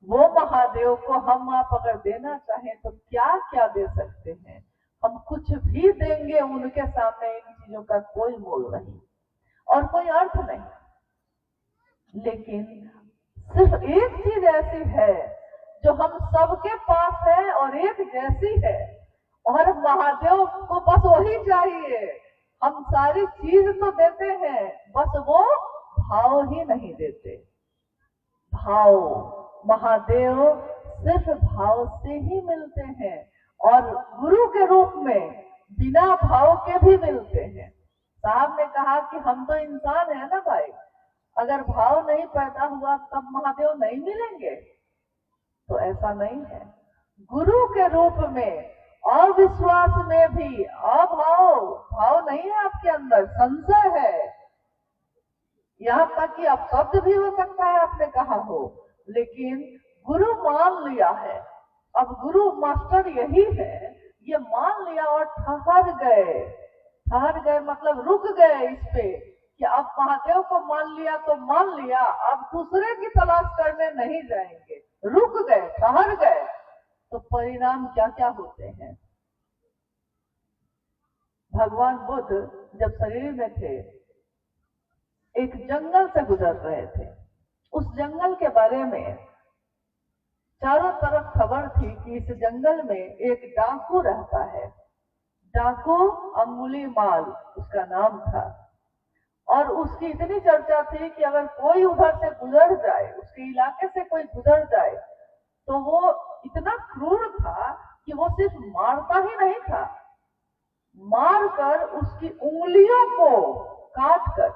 वो महादेव को हम आप अगर देना चाहें तो क्या क्या दे सकते हैं? हम कुछ भी देंगे उनके सामने, इन चीजों का कोई मोल नहीं और कोई अर्थ नहीं। लेकिन सिर्फ एक चीज ऐसी है जो हम सबके पास है और एक जैसी है, और महादेव को बस वही चाहिए। हम सारी चीज तो देते हैं, बस वो भाव ही नहीं देते। भाव, महादेव सिर्फ भाव से ही मिलते हैं, और गुरु के रूप में बिना भाव के भी मिलते हैं। साहब ने कहा कि हम तो इंसान है ना भाई, अगर भाव नहीं पैदा हुआ तब महादेव नहीं मिलेंगे, तो ऐसा नहीं है। गुरु के रूप में अविश्वास में भी अभाव, भाव नहीं है आपके अंदर, संशय है, यहाँ तक कि अब शब्द भी हो सकता है आपने कहा हो, लेकिन गुरु मान लिया है। अब गुरु मास्टर यही है, ये मान लिया और ठहर गए। ठहर गए मतलब रुक गए इस पे कि अब महादेव को मान लिया तो मान लिया, अब दूसरे की तलाश करने नहीं जाएंगे, रुक गए, ठहर गए। तो परिणाम क्या क्या होते हैं? भगवान बुद्ध जब शरीर में थे, एक जंगल से गुजर रहे थे। उस जंगल के बारे में चारों तरफ खबर थी कि इस जंगल में एक डाकू रहता है। डाकू अंगुलीमाल उसका नाम था, और उसकी इतनी चर्चा थी कि अगर कोई उधर से गुजर जाए, उसके इलाके से कोई गुजर जाए, तो वो इतना क्रूर था कि वो सिर्फ मारता ही नहीं था, मारकर उसकी उंगलियों को काट कर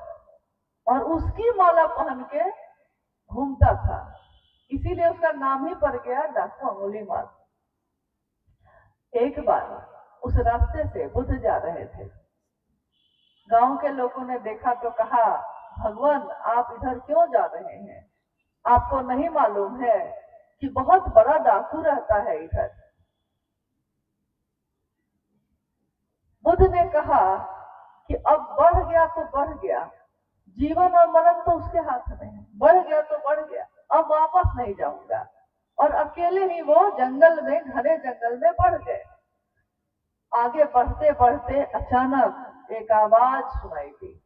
और उसकी माला पहन के घूमता था। इसीलिए उसका नाम ही पड़ गया डाकू अंगुली माल। एक बार उस रास्ते से बुद्ध जा रहे थे। गांव के लोगों ने देखा तो कहा, भगवान आप इधर क्यों जा रहे हैं? आपको नहीं मालूम है कि बहुत बड़ा डाकू रहता है इधर? बुद्ध ने कहा कि अब बढ़ गया तो बढ़ गया, जीवन और मरण तो उसके हाथ में है, बढ़ गया तो बढ़ गया, अब वापस नहीं जाऊंगा। और अकेले ही वो जंगल में, घने जंगल में बढ़ गए। आगे बढ़ते बढ़ते अचानक एक आवाज सुनाई दी,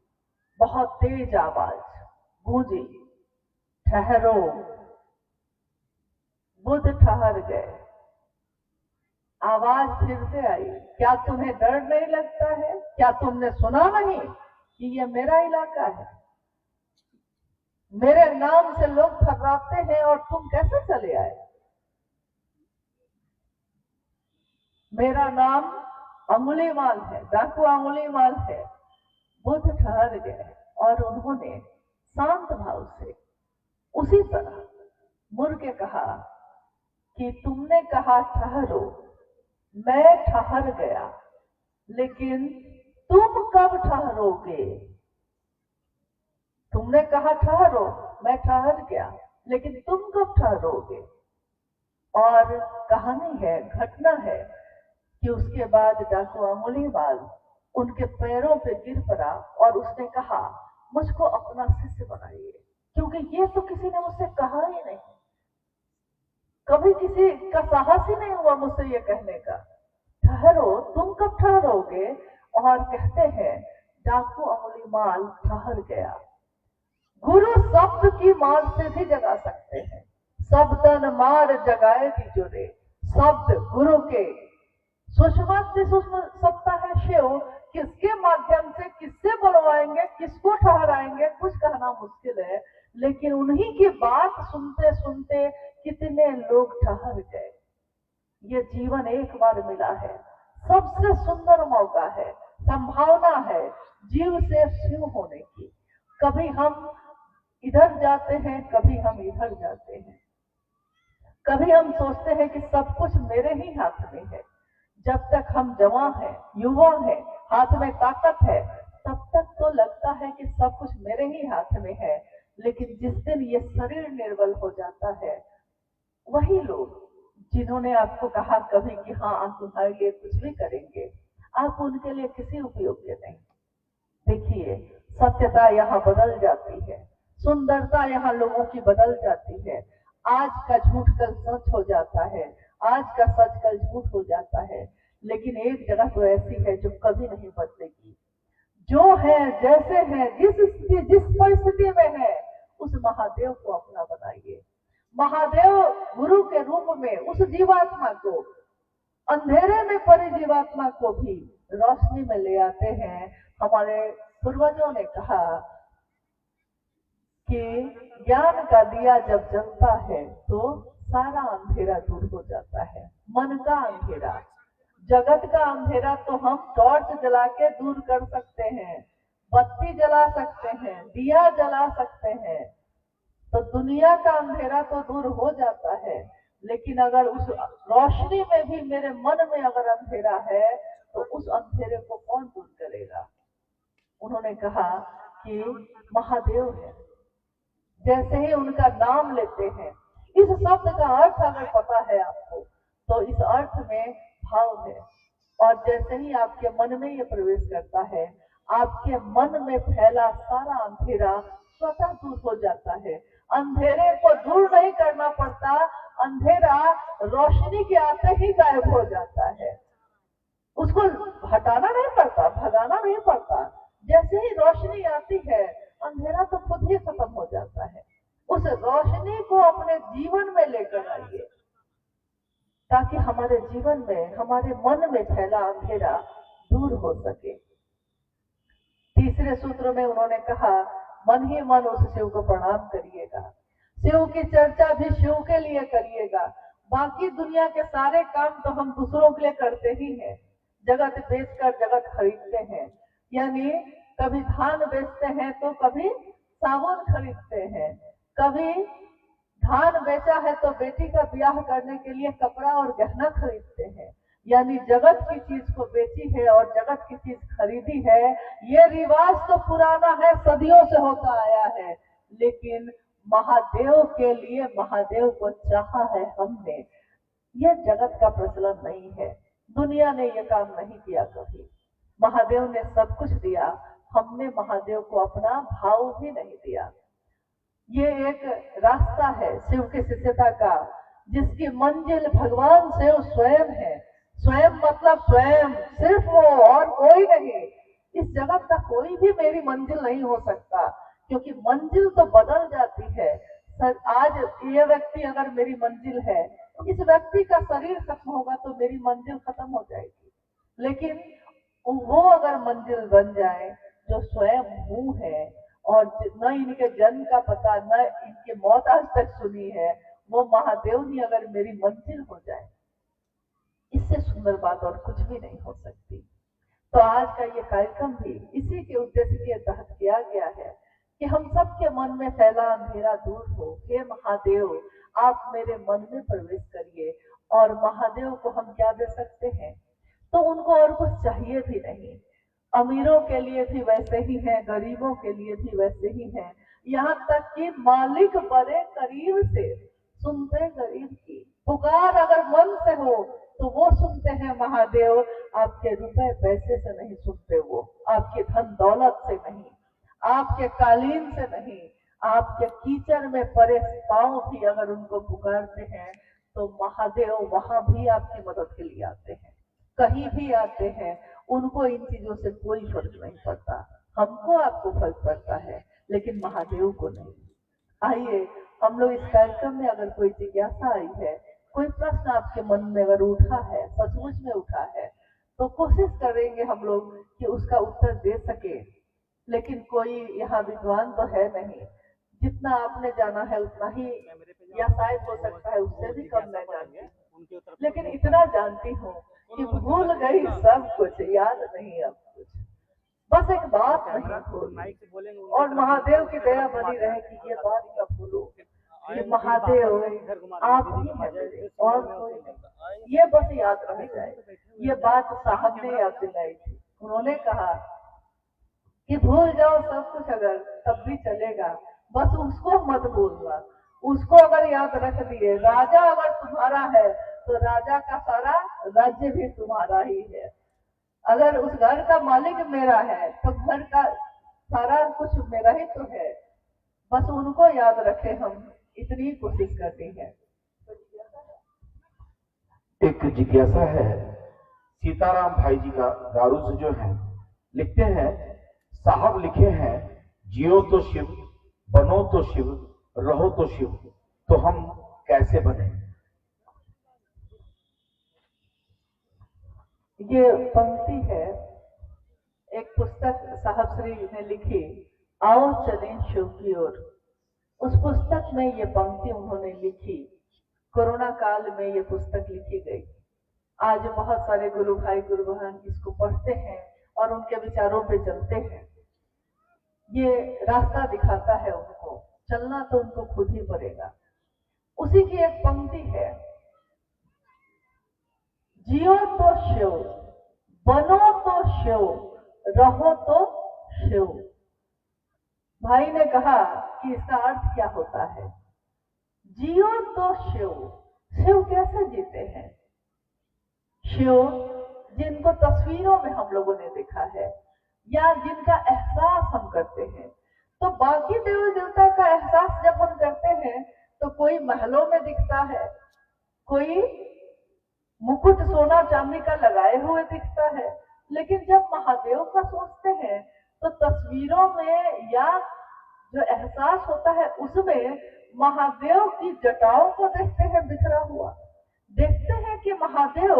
बहुत तेज आवाज गूंजी, ठहरो। बुद्ध ठहर गए। आवाज फिर से आई, क्या तुम्हें डर नहीं लगता है? क्या तुमने सुना नहीं कि ये मेरा इलाका है? मेरे नाम से लोग थर्राते हैं और तुम कैसे चले आए? मेरा नाम अंगुलीमाल है, डाकू अंगुलीमाल है। बुद्ध ठहर गए और उन्होंने शांत भाव से उसी तरह मुड़ के कहा कि तुमने कहा ठहरो, मैं ठहर गया, लेकिन तुम कब ठहरोगे? तुमने कहा ठहरो, मैं ठहर गया, लेकिन तुम कब ठहरोगे? और कहानी है, घटना है कि उसके बाद डाकू अंगुलीमाल उनके पैरों पे गिर पड़ा और उसने कहा, मुझको अपना शिष्य बनाइए, क्योंकि ये तो किसी ने मुझसे कहा ही नहीं, कभी किसी का साहस ही नहीं हुआ मुझसे ये कहने का, ठहरो, तुम कब ठहरोगे? और कहते हैं डाकू अंगुलीमाल ठहर गया। गुरु शब्द की मार से भी जगा सकते हैं। शब्दन मार जगाए तिजोरे, शब्द गुरु के सूक्ष्म से सूक्ष्म सत्ता है शिव, किसके माध्यम से किससे बुलवाएंगे, किसको ठहराएंगे, कुछ कहना मुश्किल है। लेकिन उन्हीं की बात सुनते सुनते कितने लोग ठहर गए। ये जीवन एक बार मिला है, सबसे सुंदर मौका है, संभावना है जीव से शिव होने की। कभी हम इधर जाते हैं, कभी हम इधर जाते हैं, कभी हम सोचते हैं कि सब कुछ मेरे ही हाथ में है। जब तक हम जवान हैं, युवा हैं, हाथ में ताकत है, तब तक तो लगता है कि सब कुछ मेरे ही हाथ में है। लेकिन जिस दिन ये शरीर निर्बल हो जाता है, वही लोग जिन्होंने आपको कहा कभी कि हाँ आप तुम्हारे लिए कुछ भी करेंगे, आप उनके लिए किसी उपयोग के नहीं। देखिए, सत्यता यहाँ बदल जाती है, सुंदरता यहाँ लोगों की बदल जाती है। आज का झूठ कल सच हो जाता है, आज का सच कल झूठ हो जाता है। लेकिन एक जगह तो ऐसी है जो कभी नहीं बदलेगी। जो है, जैसे है, जिस परिस्थिति में है, उस महादेव को अपना बनाइए। महादेव गुरु के रूप में उस जीवात्मा को, अंधेरे में पड़ी जीवात्मा को भी रोशनी में ले आते हैं। हमारे पूर्वजों ने कहा कि ज्ञान का दिया जब जलता है तो सारा अंधेरा दूर हो जाता है। मन का अंधेरा, जगत का अंधेरा तो हम टॉर्च जला के दूर कर सकते हैं, बत्ती जला सकते हैं, दिया जला सकते हैं, तो दुनिया का अंधेरा तो दूर हो जाता है। लेकिन अगर उस रोशनी में भी मेरे मन में अगर अंधेरा है, तो उस अंधेरे को कौन दूर करेगा? उन्होंने कहा कि महादेव है। जैसे ही उनका नाम लेते हैं, इस शब्द का अर्थ अगर पता है आपको, तो इस अर्थ में भाव है। और जैसे ही आपके मन में ये प्रवेश करता है, आपके मन में फैला सारा अंधेरा स्वतः दूर हो जाता है। अंधेरे को दूर नहीं करना पड़ता, अंधेरा रोशनी के आते ही गायब हो जाता है। उसको हटाना नहीं पड़ता, भगाना नहीं पड़ता। जैसे ही रोशनी आती है, अंधेरा तो खुद ही खत्म हो जाता है। उस रोशनी को अपने जीवन में लेकर आइए, ताकि हमारे जीवन में, हमारे मन में फैला अंधेरा दूर हो सके। तीसरे सूत्र में उन्होंने कहा, मन ही मन उस शिव को प्रणाम करिएगा। शिव की चर्चा भी शिव के लिए करिएगा। बाकी दुनिया के सारे काम तो हम दूसरों के लिए करते ही हैं। जगत बेचकर जगत खरीदते हैं। यानी कभी धान बेचते हैं तो कभी साबुन खरीदते हैं, कभी धान बेचा है तो बेटी का ब्याह करने के लिए कपड़ा और गहना खरीदते हैं। यानी जगत की चीज को बेची है और जगत की चीज खरीदी है। ये रिवाज तो पुराना है, सदियों से होता आया है, लेकिन महादेव के लिए महादेव को चाहा है हमने। यह जगत का प्रचलन नहीं है, दुनिया ने यह काम नहीं किया कभी। महादेव ने सब कुछ दिया, हमने महादेव को अपना भाव भी नहीं दिया। ये एक रास्ता है शिव की शिष्यता का, जिसकी मंजिल भगवान शिव स्वयं है। स्वयं मतलब स्वयं, सिर्फ वो और कोई नहीं। इस जगत का कोई भी मेरी मंजिल नहीं हो सकता, क्योंकि मंजिल तो बदल जाती है। आज ये व्यक्ति अगर मेरी मंजिल है, इस व्यक्ति का शरीर खत्म होगा तो मेरी मंजिल खत्म हो जाएगी। लेकिन वो अगर मंजिल बन जाए जो स्वयं हूँ है, और न इनके जन्म का पता न इनकी मौत आज तक सुनी है, वो महादेव ही अगर मेरी मंजिल हो जाए, इससे सुंदर बात और कुछ भी नहीं हो सकती। तो आज का ये कार्यक्रम भी इसी के उद्देश्य के तहत किया गया है कि हम सबके मन में फैला अंधेरा दूर हो। हे महादेव, आप मेरे मन में प्रवेश करिए। और महादेव को हम क्या दे सकते हैं? तो उनको और कुछ चाहिए भी नहीं। अमीरों के लिए भी वैसे ही है, गरीबों के लिए भी वैसे ही है। यहाँ तक कि मालिक बड़े करीब से सुनते गरीब की पुकार, अगर मन से हो तो वो सुनते हैं महादेव। आपके रुपए पैसे से नहीं सुनते, वो आपके धन दौलत से नहीं, आपके कालीन से नहीं, आपके कीचड़ में पड़े पांव भी अगर उनको पुकारते हैं तो महादेव वहां भी आपकी मदद के लिए आते हैं, कहीं भी आते हैं। उनको इन चीजों से कोई फर्क नहीं पड़ता। हमको आपको फर्क पड़ता है, लेकिन महादेव को नहीं। आइए, हम लोग इस कार्यक्रम में अगर कोई जिज्ञासा आई है, कोई प्रश्न आपके मन में अगर उठा है, सचमुच में उठा है, तो कोशिश करेंगे हम लोग कि उसका उत्तर दे सके। लेकिन कोई यहाँ विद्वान तो है नहीं, जितना आपने जाना है उतना ही, या शायद हो सकता है उससे भी कम मैं जानती, लेकिन इतना जानती हूँ कि भूल गई सब कुछ, याद नहीं अब कुछ। बस एक बात नहीं भूली, और महादेव की दया बनी रहे कि ये बात न भूलो कि महादेव आप ही हैं मेरे, और कोई नहीं। ये बस याद रह जाए। ये बात साहब ने याद दिलाई थी। उन्होंने कहा कि भूल जाओ सब कुछ अगर, तब भी चलेगा, बस उसको मत भूलना। उसको अगर याद रख दिए, राजा अगर तुम्हारा है तो राजा का सारा राज्य भी तुम्हारा ही है। अगर उस घर का मालिक मेरा है तो घर का सारा कुछ मेरा ही तो है। बस उनको याद रखे, हम इतनी कोशिश करते हैं। एक जिज्ञासा है, सीताराम भाई जी का दारू से जो है लिखते हैं, साहब लिखे हैं, जियो तो शिव, बनो तो शिव, रहो तो शिव, तो हम कैसे बने? ये पंक्ति है, एक पुस्तक साहब श्री ने लिखी, आओ चलें शिव की ओर। उस पुस्तक में ये पंक्ति उन्होंने लिखी। कोरोना काल में ये पुस्तक लिखी गई। आज बहुत सारे गुरु भाई गुरु बहन इसको पढ़ते हैं और उनके विचारों पे चलते हैं। ये रास्ता दिखाता है उनको, चलना तो उनको खुद ही पड़ेगा। उसी की एक पंक्ति है, जियो तो शिव, बनो तो शिव, रहो तो शिव। भाई ने कहा कि इसका अर्थ क्या होता है? जियो तो शिव, शिव कैसे जीते हैं? शिव जिनको तस्वीरों में हम लोगों ने देखा है, या जिनका एहसास हम करते हैं। तो बाकी देवी देवता का एहसास जब हम करते हैं तो कोई महलों में दिखता है, कोई मुकुट सोना चांदी का लगाए हुए दिखता है, लेकिन जब महादेव का सोचते हैं तो तस्वीरों में या जो एहसास होता है उसमें महादेव की जटाओं को देखते हैं बिखरा हुआ। देखते हैं कि महादेव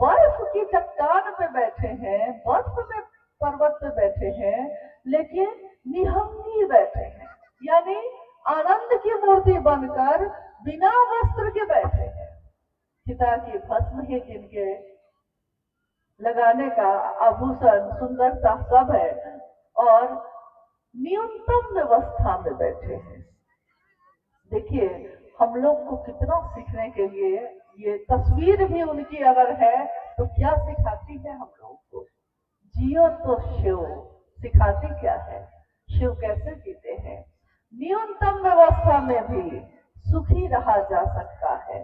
बर्फ की चट्टान पे बैठे हैं, बर्फ में पर्वत पे बैठे हैं, लेकिन निहंगी बैठे हैं, यानी आनंद की मूर्ति बनकर बिना वस्त्र के बैठे हैं। चिता की भस्म ही जिनके लगाने का आभूषण, सुंदरता सब है, और न्यूनतम व्यवस्था में बैठे हैं। देखिए, हम लोग को कितना सीखने के लिए, ये तस्वीर भी उनकी अगर है तो क्या सिखाती है हम लोग को। जियो तो शिव, सिखाती क्या है, शिव कैसे जीते हैं। न्यूनतम व्यवस्था में भी सुखी रहा जा सकता है।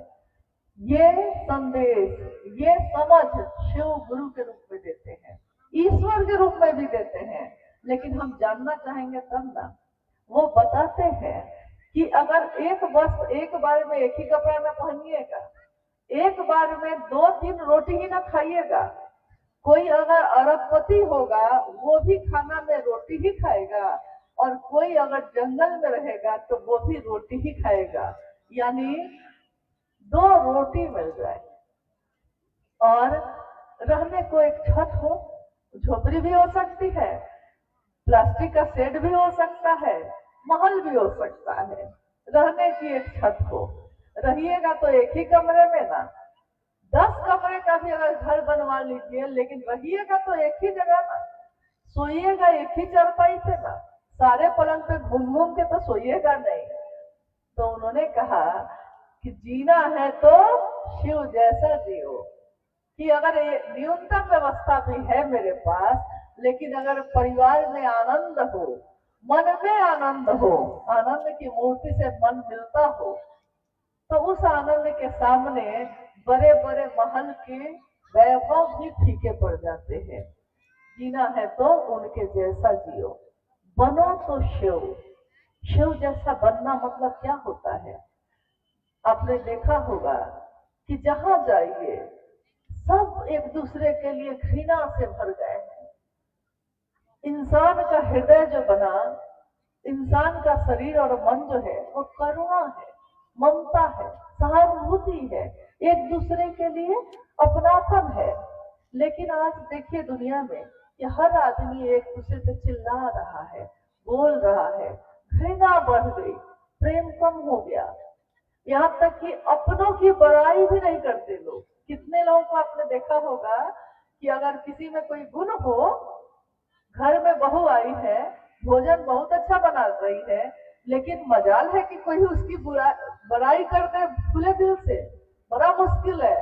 ये संदेश, ये समझ शिव गुरु के रूप में देते हैं, ईश्वर के रूप में भी देते हैं, लेकिन हम जानना चाहेंगे तब ना। वो बताते हैं कि अगर एक वस्त्र एक बार में एक ही कपड़ा ना पहनिएगा, एक बार में 2-3 रोटी ही ना खाइएगा। कोई अगर अरबपति होगा वो भी खाना में रोटी ही खाएगा, और कोई अगर जंगल में रहेगा तो वो भी रोटी ही खाएगा। यानी 2 रोटी मिल जाए, और रहने को एक छत हो, झोपड़ी भी हो सकती है, प्लास्टिक का शेड भी हो सकता है, महल भी हो सकता है, रहने की एक छत हो। रहिएगा तो एक ही कमरे में ना, 10 कमरे का भी अगर घर बनवा लीजिए, लेकिन रहिएगा तो एक ही जगह ना, सोइएगा एक ही चारपाई पे ना, सारे पलंग पे घूम घूम के तो सोइएगा नहीं। तो उन्होंने कहा कि जीना है तो शिव जैसा जियो, कि अगर न्यूनतम व्यवस्था भी है मेरे पास, लेकिन अगर परिवार में आनंद हो, मन में आनंद हो, आनंद की मूर्ति से मन मिलता हो, तो उस आनंद के सामने बड़े बड़े महल के वैभव भी फीके पड़ जाते हैं। जीना है तो उनके जैसा जियो, बनो तो शिव। शिव जैसा बनना मतलब क्या होता है। आपने देखा होगा कि जहां जाइए सब एक दूसरे के लिए घृणा से भर गए हैं। इंसान का हृदय जो बना, इंसान का शरीर और मन जो है वो करुणा है, ममता है, सहानुभूति है, एक दूसरे के लिए अपनापन है। लेकिन आज देखिए दुनिया में कि हर आदमी एक दूसरे से चिल्ला रहा है, बोल रहा है, घृणा बढ़ गई, प्रेम कम हो गया, यहाँ तक कि अपनों की बड़ाई भी नहीं करते लोग। कितने लोगों को आपने देखा होगा कि अगर किसी में कोई गुण हो, घर में बहू आई है, भोजन बहुत अच्छा बना रही है, लेकिन मजाल है कि कोई उसकी बड़ाई कर दे खुले दिल से, बड़ा मुश्किल है।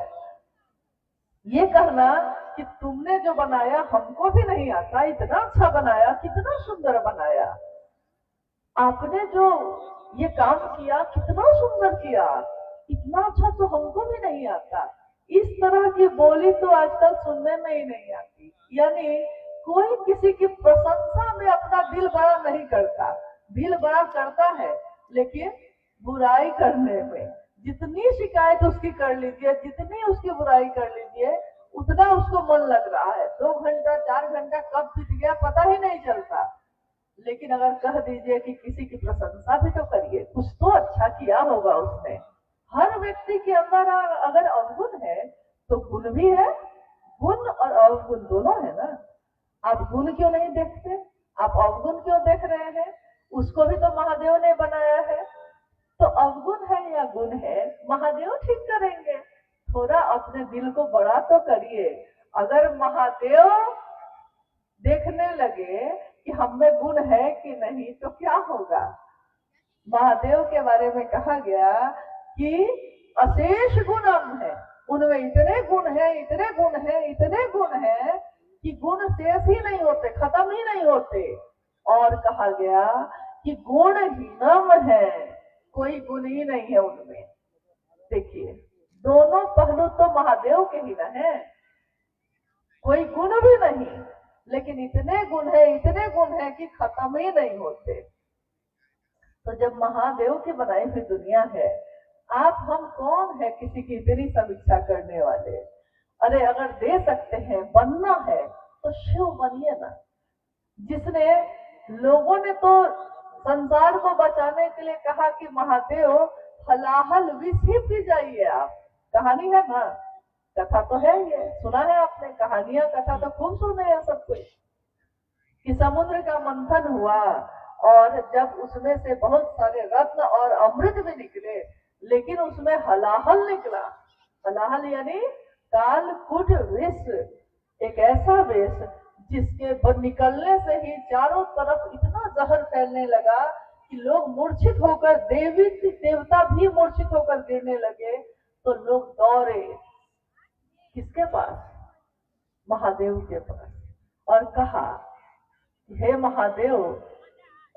ये कहना कि तुमने जो बनाया हमको भी नहीं आता, इतना अच्छा बनाया, कितना सुंदर बनाया, आपने जो ये काम किया कितना सुंदर किया, इतना अच्छा तो हमको भी नहीं आता। इस तरह की बोली तो आजकल सुनने में ही नहीं आती। यानी कोई किसी की प्रशंसा में अपना दिल बड़ा नहीं करता, दिल बड़ा करता है लेकिन बुराई करने में। जितनी शिकायत उसकी कर लीजिए, जितनी उसकी बुराई कर लीजिए, उतना उसको मन लग रहा है। 2 घंटा 4 घंटा कब बीत गया पता ही नहीं चलता। लेकिन अगर कह दीजिए कि किसी की प्रशंसा भी तो करिए, कुछ तो अच्छा किया होगा उसने। हर व्यक्ति के अंदर अगर अवगुण है तो गुण भी है, गुण और अवगुण दोनों है ना। आप गुण क्यों नहीं देखते, आप अवगुण क्यों देख रहे हैं। उसको भी तो महादेव ने बनाया है, तो अवगुण है या गुण है, महादेव ठीक करेंगे। थोड़ा अपने दिल को बड़ा तो करिए। अगर महादेव देखने लगे कि हम में गुण है कि नहीं तो क्या होगा। महादेव के बारे में कहा गया कि अशेष गुणम है, उनमें इतने गुण है, इतने गुण है, इतने गुण है कि गुण शेष ही नहीं होते, खत्म ही नहीं होते। और कहा गया कि गुणहीनम है, कोई गुण ही नहीं है उनमें। देखिए दोनों पहलू तो महादेव के ही ना है, कोई गुण भी नहीं, लेकिन इतने गुण है, इतने गुण है कि खत्म ही नहीं होते। तो जब महादेव की बनाई हुई दुनिया है, आप हम कौन है किसी की इतनी समीक्षा करने वाले। अरे अगर दे सकते हैं, बनना है तो शिव बनिए ना। जिसने, लोगों ने तो संसार को बचाने के लिए कहा कि महादेव हलाहल विष ही पी जाइए आप। कहानी है ना, कथा तो है, ये सुना है आपने, कहानियां कथा तो खूब सुने हैं सब कुछ, कि समुद्र का मंथन हुआ और जब उसमें से बहुत सारे रत्न और अमृत भी निकले, लेकिन उसमें हलाहल निकला। हलाहल यानी काल कुट विष, एक ऐसा वेश जिसके निकलने से ही चारों तरफ इतना जहर फैलने लगा कि लोग मूर्छित होकर, देवी देवता भी मूर्छित होकर गिरने लगे। तो लोग दौड़े किसके पास? महादेव के पास, और कहा, हे महादेव,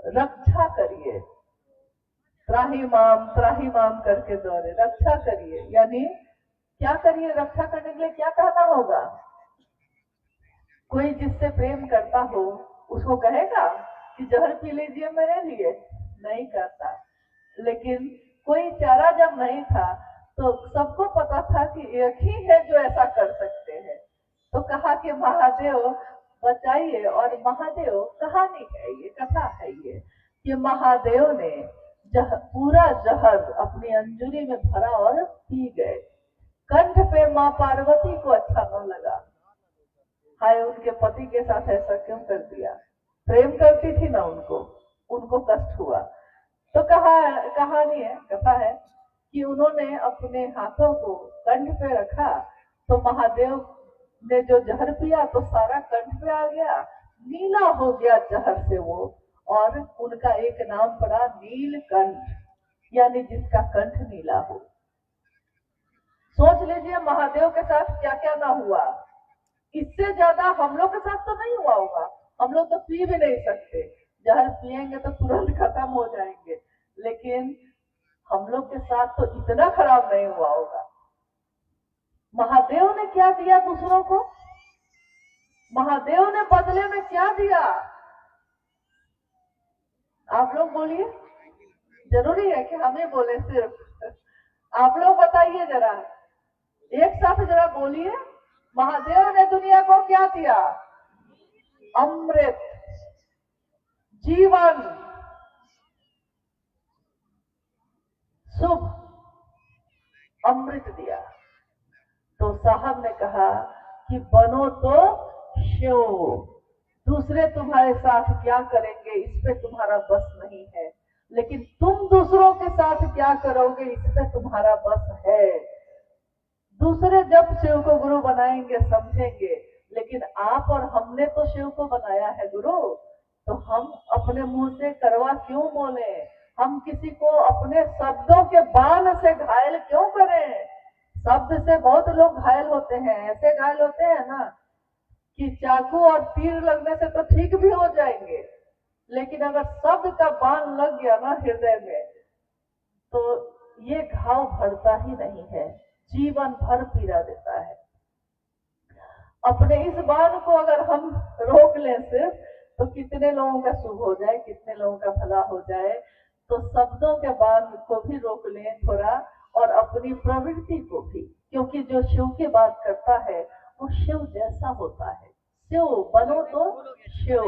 रक्षा करिए। त्राही माम करके दौड़े, रक्षा करिए। यानी क्या करिए? रक्षा करने के लिए क्या कहना होगा? कोई जिससे प्रेम करता हो उसको कहेगा कि जहर पी लीजिए मेरे लिए? नहीं करता। लेकिन कोई चारा जब नहीं था तो सबको पता था कि एक ही है जो ऐसा कर सकते हैं। तो कहा कि महादेव बचाइए। और महादेव, कहानी है ये, कथा है ये, कि महादेव ने पूरा जहर अपनी अंजुरी में भरा और पी गए। कंठ पे माँ पार्वती को अच्छा न लगा, हाय उनके पति के साथ ऐसा क्यों कर दिया। प्रेम करती थी ना उनको कष्ट हुआ। तो कहानी है, कथा है कि उन्होंने अपने हाथों को कंठ पे रखा, तो महादेव ने जो जहर पिया तो सारा कंठ पे आ गया, नीला हो गया जहर से वो, और उनका एक नाम पड़ा नीलकंठ, यानी जिसका कंठ नीला हो। सोच लीजिए महादेव के साथ क्या क्या ना हुआ। इससे ज्यादा हम लोग के साथ तो नहीं हुआ होगा, हम लोग तो पी भी नहीं सकते, जहर पिएंगे तो तुरंत खत्म हो जाएंगे, लेकिन हम लोग के साथ तो इतना खराब नहीं हुआ होगा। महादेव ने क्या दिया दूसरों को? महादेव ने बदले में क्या दिया? आप लोग बोलिए। जरूरी है कि हम ही बोले सिर्फ? आप लोग बताइए जरा, एक साथ जरा बोलिए। महादेव ने दुनिया को क्या दिया? अमृत, जीवन, शुभ अमृत दिया। तो साहब ने कहा कि बनो तो शिव, दूसरे तुम्हारे साथ क्या करेंगे इस पे तुम्हारा बस नहीं है, लेकिन तुम दूसरों के साथ क्या करोगे इस पे तुम्हारा बस है। दूसरे जब शिव को गुरु बनाएंगे समझेंगे, लेकिन आप और हमने तो शिव को बनाया है गुरु, तो हम अपने मुंह से करवा क्यों बोले? हम किसी को अपने शब्दों के बाण से घायल क्यों करें? शब्द से बहुत लोग घायल होते हैं, ऐसे घायल होते हैं ना कि चाकू और तीर लगने से तो ठीक भी हो जाएंगे, लेकिन अगर शब्द का बाण लग गया ना हृदय में, तो ये घाव भरता ही नहीं है, जीवन भर पीड़ा देता है। अपने इस बाण को अगर हम रोक लें सिर्फ, तो कितने लोगों का शुभ हो जाए, कितने लोगों का भला हो जाए। तो शब्दों के बाण को भी रोक लें थोड़ा, और अपनी प्रवृत्ति को भी, क्योंकि जो शिव की बात करता है वो शिव जैसा होता है। शिव बनो तो शिव,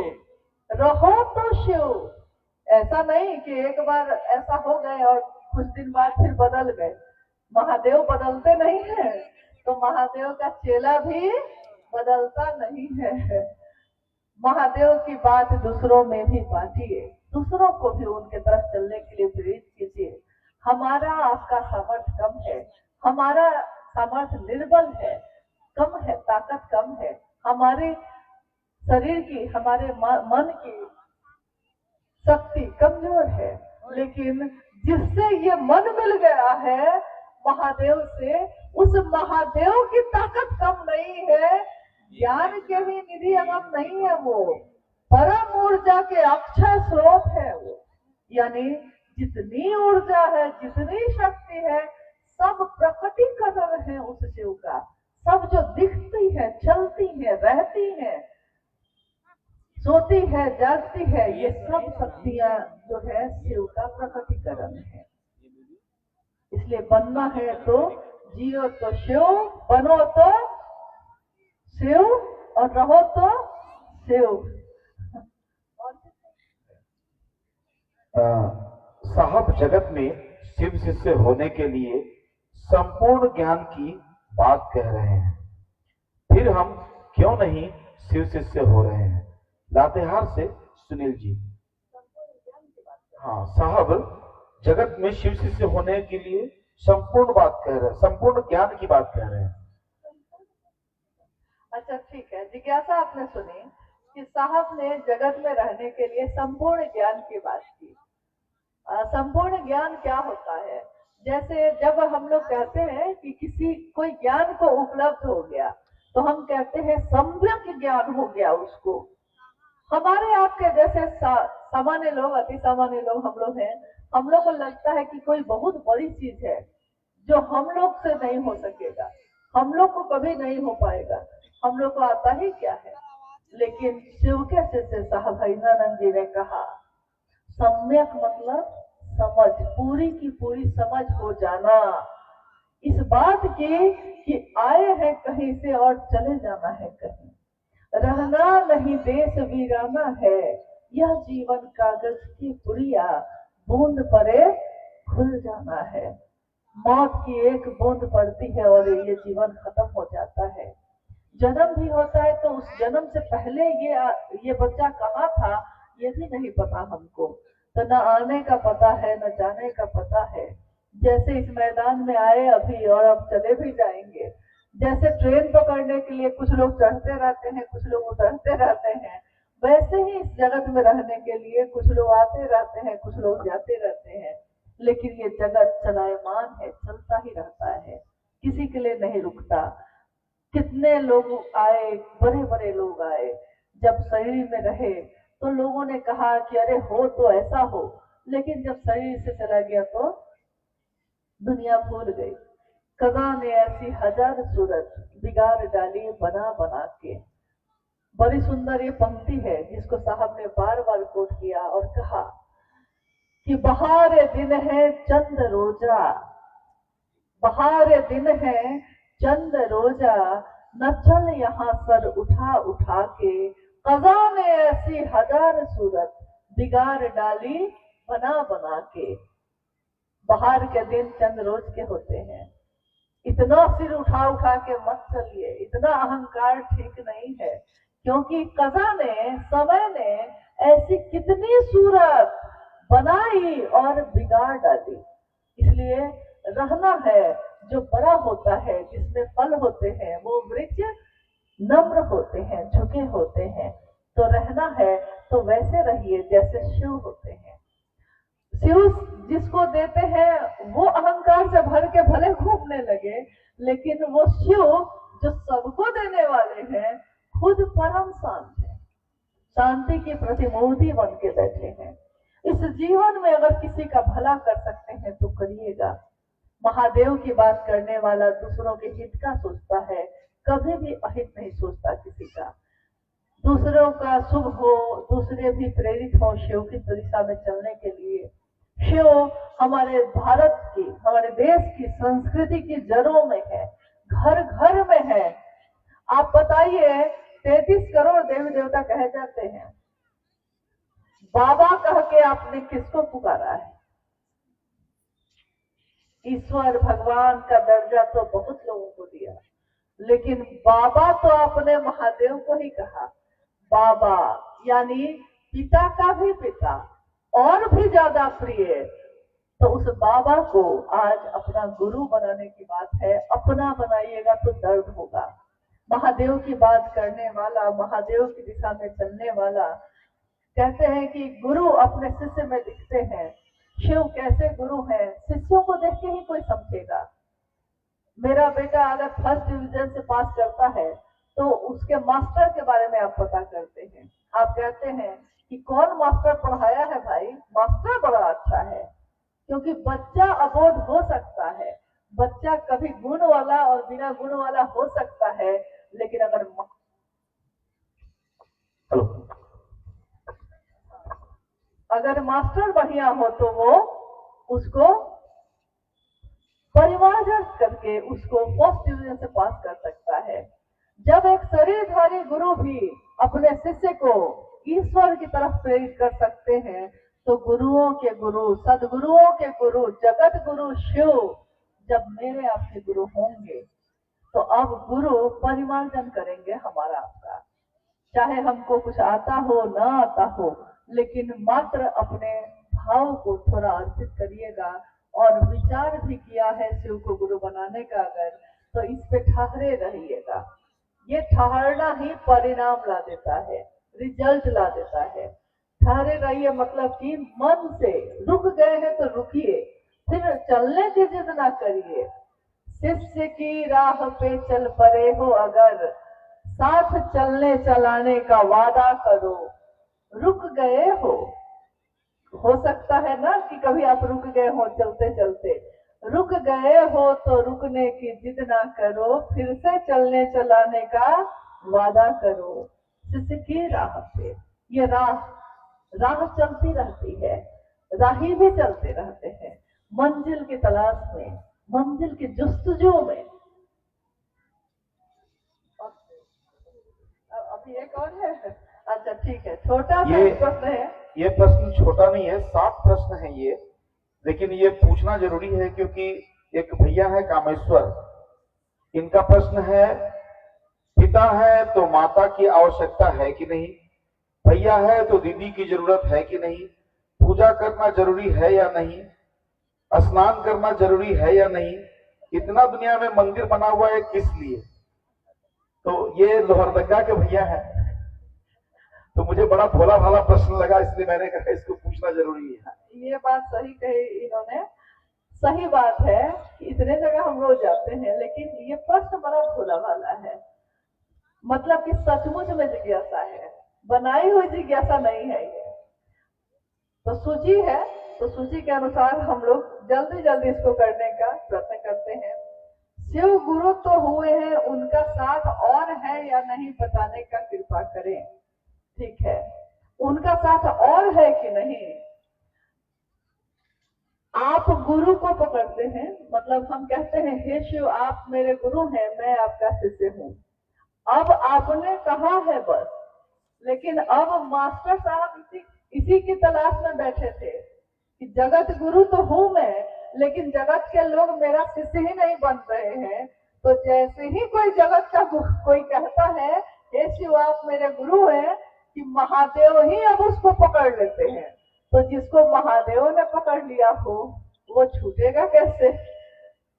रहो तो शिव। ऐसा नहीं कि एक बार ऐसा हो गए और कुछ दिन बाद फिर बदल गए। महादेव बदलते नहीं है, तो महादेव का चेला भी बदलता नहीं है। महादेव की बात दूसरों में भी बांटिए, दूसरों को भी उनके तरफ चलने के लिए प्रेरित कीजिए। हमारा आपका सामर्थ्य कम है, हमारा सामर्थ्य निर्बल है, कम है, ताकत कम है, हमारे शरीर की, हमारे मन की शक्ति कमजोर है, लेकिन जिससे ये मन मिल गया है महादेव से, उस महादेव की ताकत कम नहीं है, ज्ञान के भी निधि अगम नहीं है, वो परम ऊर्जा के अक्षय स्रोत है वो। यानी जितनी ऊर्जा है, जितनी शक्ति है, सब प्रकटीकरण है उस शिव का। सब जो दिखती है, चलती है, रहती है, सोती है, जागती है, ये सब शक्तियां जो है शिव का प्रकटीकरण है। इसलिए बनना है तो जियो तो शिव, बनो तो शिव, और रहो तो शिव। साहब जगत में शिव शिष्य होने के लिए संपूर्ण ज्ञान की बात कह रहे हैं, फिर हम क्यों नहीं शिव शिष्य हो रहे हैं? लातेहार से सुनील जी। हाँ साहब, जगत में शिव शिष्य होने के लिए संपूर्ण बात कह रहे हैं, संपूर्ण ज्ञान की बात कह रहे हैं। अच्छा ठीक है, जिज्ञासा आपने सुनी कि साहब ने जगत में रहने के लिए संपूर्ण ज्ञान की बात की। संपूर्ण ज्ञान क्या होता है? जैसे जब हम लोग कहते हैं कि किसी कोई ज्ञान को उपलब्ध हो गया, तो हम कहते हैं सम्यक ज्ञान हो गया उसको। हमारे आपके जैसे सामान्य लोग, अति सामान्य लोग हम लोग हैं, हम लोग को लगता है कि कोई बहुत बड़ी चीज है जो हम लोग से नहीं हो सकेगा, हम लोग को कभी नहीं हो पाएगा, हम लोग को आता ही क्या है। लेकिन शिव के शिष्य साहब हरिनानंद जी ने कहा सम्यक मतलब समझ, पूरी की पूरी समझ हो जाना इस बात की कि आए हैं कहीं से और चले जाना है कहीं, रहना नहीं देश वीराना है, यह जीवन कागज की पुड़िया, बूंद पड़े खुल जाना है। मौत की एक बूंद पड़ती है और ये जीवन खत्म हो जाता है। जन्म भी होता है तो उस जन्म से पहले ये बच्चा कहाँ था ये भी नहीं पता हमको, तो न आने का पता है न जाने का पता है। जैसे इस मैदान में आए अभी और अब चले भी जाएंगे, जैसे ट्रेन पकड़ने के लिए कुछ लोग चढ़ते रहते हैं, कुछ लोग उतरते रहते हैं, वैसे ही इस जगत में रहने के लिए कुछ लोग आते रहते हैं, कुछ लोग जाते रहते हैं। लेकिन ये जगत चलायमान है, चलता ही रहता है, किसी के लिए नहीं रुकता। कितने लोग आए, बड़े बड़े लोग आए, जब शरीर में रहे तो लोगों ने कहा कि अरे हो तो ऐसा हो, लेकिन जब शरीर से चला गया तो दुनिया भूल गई। कज़ा ने ऐसी हजार सूरत बिगाड़ डाली बना बना के। बड़ी सुंदर ये पंक्ति है जिसको साहब ने बार बार कोट किया और कहा कि बहार दिन है चंद रोजा, बहार दिन है चंद रोजा, न चल यहाँ सर उठा उठा के, कज़ा ने ऐसी हजार सूरत बिगाड़ डाली बना बना के। बाहर के दिन चंद रोज के होते हैं, इतना सिर उठा उठा के मत चलिए, इतना अहंकार ठीक नहीं है, क्योंकि कज़ा ने, समय ने ऐसी कितनी सूरत बनाई और बिगाड़ डाली। इसलिए रहना है, जो बड़ा होता है जिसमें फल होते हैं वो वृक्ष नम्र होते हैं, झुके होते हैं, तो रहना है तो वैसे रहिए जैसे शिव होते हैं। शिव जिसको देते हैं वो अहंकार से भर के भले घूमने लगे, लेकिन वो शिव जो सबको देने वाले हैं खुद परम शांत है, शांति की प्रतिमूर्ति बन के बैठे हैं। इस जीवन में अगर किसी का भला कर सकते हैं तो करिएगा। महादेव की बात करने वाला दूसरों के हित का सोचता है, कभी भी अहित नहीं सोचता किसी का। दूसरों का शुभ हो, दूसरे भी प्रेरित हो शिव की दिशा में चलने के लिए। शिव हमारे भारत की, हमारे देश की संस्कृति की जड़ों में है, घर घर में है। आप बताइए 33 करोड़ देवी देवता कहे जाते हैं, बाबा कह के आपने किसको पुकारा है? ईश्वर भगवान का दर्जा तो बहुत लोगों को दिया, लेकिन बाबा तो आपने महादेव को ही कहा। बाबा यानी पिता का भी पिता और भी ज्यादा प्रिय, तो उस बाबा को आज अपना गुरु बनाने की बात है। अपना बनाइएगा तो दर्द होगा। महादेव की बात करने वाला, महादेव की दिशा में चलने वाला, कहते हैं कि गुरु अपने शिष्य में दिखते हैं। शिव कैसे गुरु है, शिष्यों को देख के ही कोई समझेगा। मेरा बेटा अगर फर्स्ट डिवीजन से पास करता है तो उसके मास्टर के बारे में आप पता करते हैं। आप कहते हैं कि कौन मास्टर पढ़ाया है भाई, मास्टर बड़ा अच्छा है, क्योंकि बच्चा अबोध हो सकता है, बच्चा कभी गुण वाला और बिना गुण वाला हो सकता है, लेकिन अगर मास्टर बढ़िया हो तो वो उसको परिमार्जन करके उसको फर्स्ट डिवीजन से पास कर सकता है। जब एक शरीरधारी गुरु भी अपने शिष्य को ईश्वर की तरफ प्रेरित कर सकते हैं, तो गुरुओं के गुरु, सदगुरुओं के गुरु, जगत गुरु शिव जब मेरे आपके गुरु होंगे, तो अब गुरु परिमार्जन करेंगे हमारा आपका। चाहे हमको कुछ आता हो ना आता हो, लेकिन मात्र अपने भाव को थोड़ा अर्पित करिएगा। और विचार भी किया है शिव को गुरु बनाने का अगर, तो इस पे ठहरे रहिएगा। ये ठहरना ही परिणाम ला देता है, रिजल्ट ला देता है। ठहरे रहिए मतलब कि मन से रुक गए हैं तो रुकिए, फिर चलने की जिद ना करिए। शिष्य की राह पे चल पड़े हो अगर, साथ चलने चलाने का वादा करो। रुक गए हो सकता है ना कि कभी आप रुक गए हो चलते चलते, रुक गए हो तो रुकने की जिद ना करो, फिर से चलने चलाने का वादा करो। शिष्य की राह पे, ये राह चलती रहती है, राही भी चलते रहते हैं मंजिल की तलाश में, मंजिल की जुस्तजू में। अभी एक और है, अच्छा ठीक है, छोटा सा प्रश्न है। ये प्रश्न छोटा नहीं है, 7 प्रश्न है ये, लेकिन ये पूछना जरूरी है क्योंकि एक भैया है कामेश्वर, इनका प्रश्न है, पिता है तो माता की आवश्यकता है कि नहीं, भैया है तो दीदी की जरूरत है कि नहीं, पूजा करना जरूरी है या नहीं, स्नान करना जरूरी है या नहीं, इतना दुनिया में मंदिर बना हुआ है किस लिए। तो ये लोहरदगा के भैया है, तो मुझे बड़ा भोला भाला प्रश्न लगा, इसलिए मैंने कहा इसको पूछना जरूरी है। ये बात सही कही इन्होंने, सही बात है कि इतने जगह हम रोज जाते हैं, लेकिन ये प्रश्न बड़ा भोला भाला है। मतलब कि सचमुच में जिज्ञासा है, बनाई हुई जिज्ञासा नहीं है ये। तो सूची है, तो सूची के अनुसार हम लोग जल्दी जल्दी इसको करने का प्रयत्न करते हैं। शिव गुरु तो हुए हैं, उनका साथ और है या नहीं बताने का कृपा करें। ठीक है, उनका साथ और है कि नहीं। आप गुरु को पकड़ते हैं, मतलब हम कहते हैं हे शिव आप मेरे गुरु हैं, मैं आपका शिष्य हूँ। अब आपने कहा है बस, लेकिन अब मास्टर साहब इसी की तलाश में बैठे थे कि जगत गुरु तो हूं मैं, लेकिन जगत के लोग मेरा शिष्य ही नहीं बन रहे हैं। तो जैसे ही कोई जगत का कोई कहता है हे शिव आप मेरे गुरु हैं, कि महादेव ही अब उसको पकड़ लेते हैं। तो जिसको महादेव ने पकड़ लिया हो वो छूटेगा कैसे।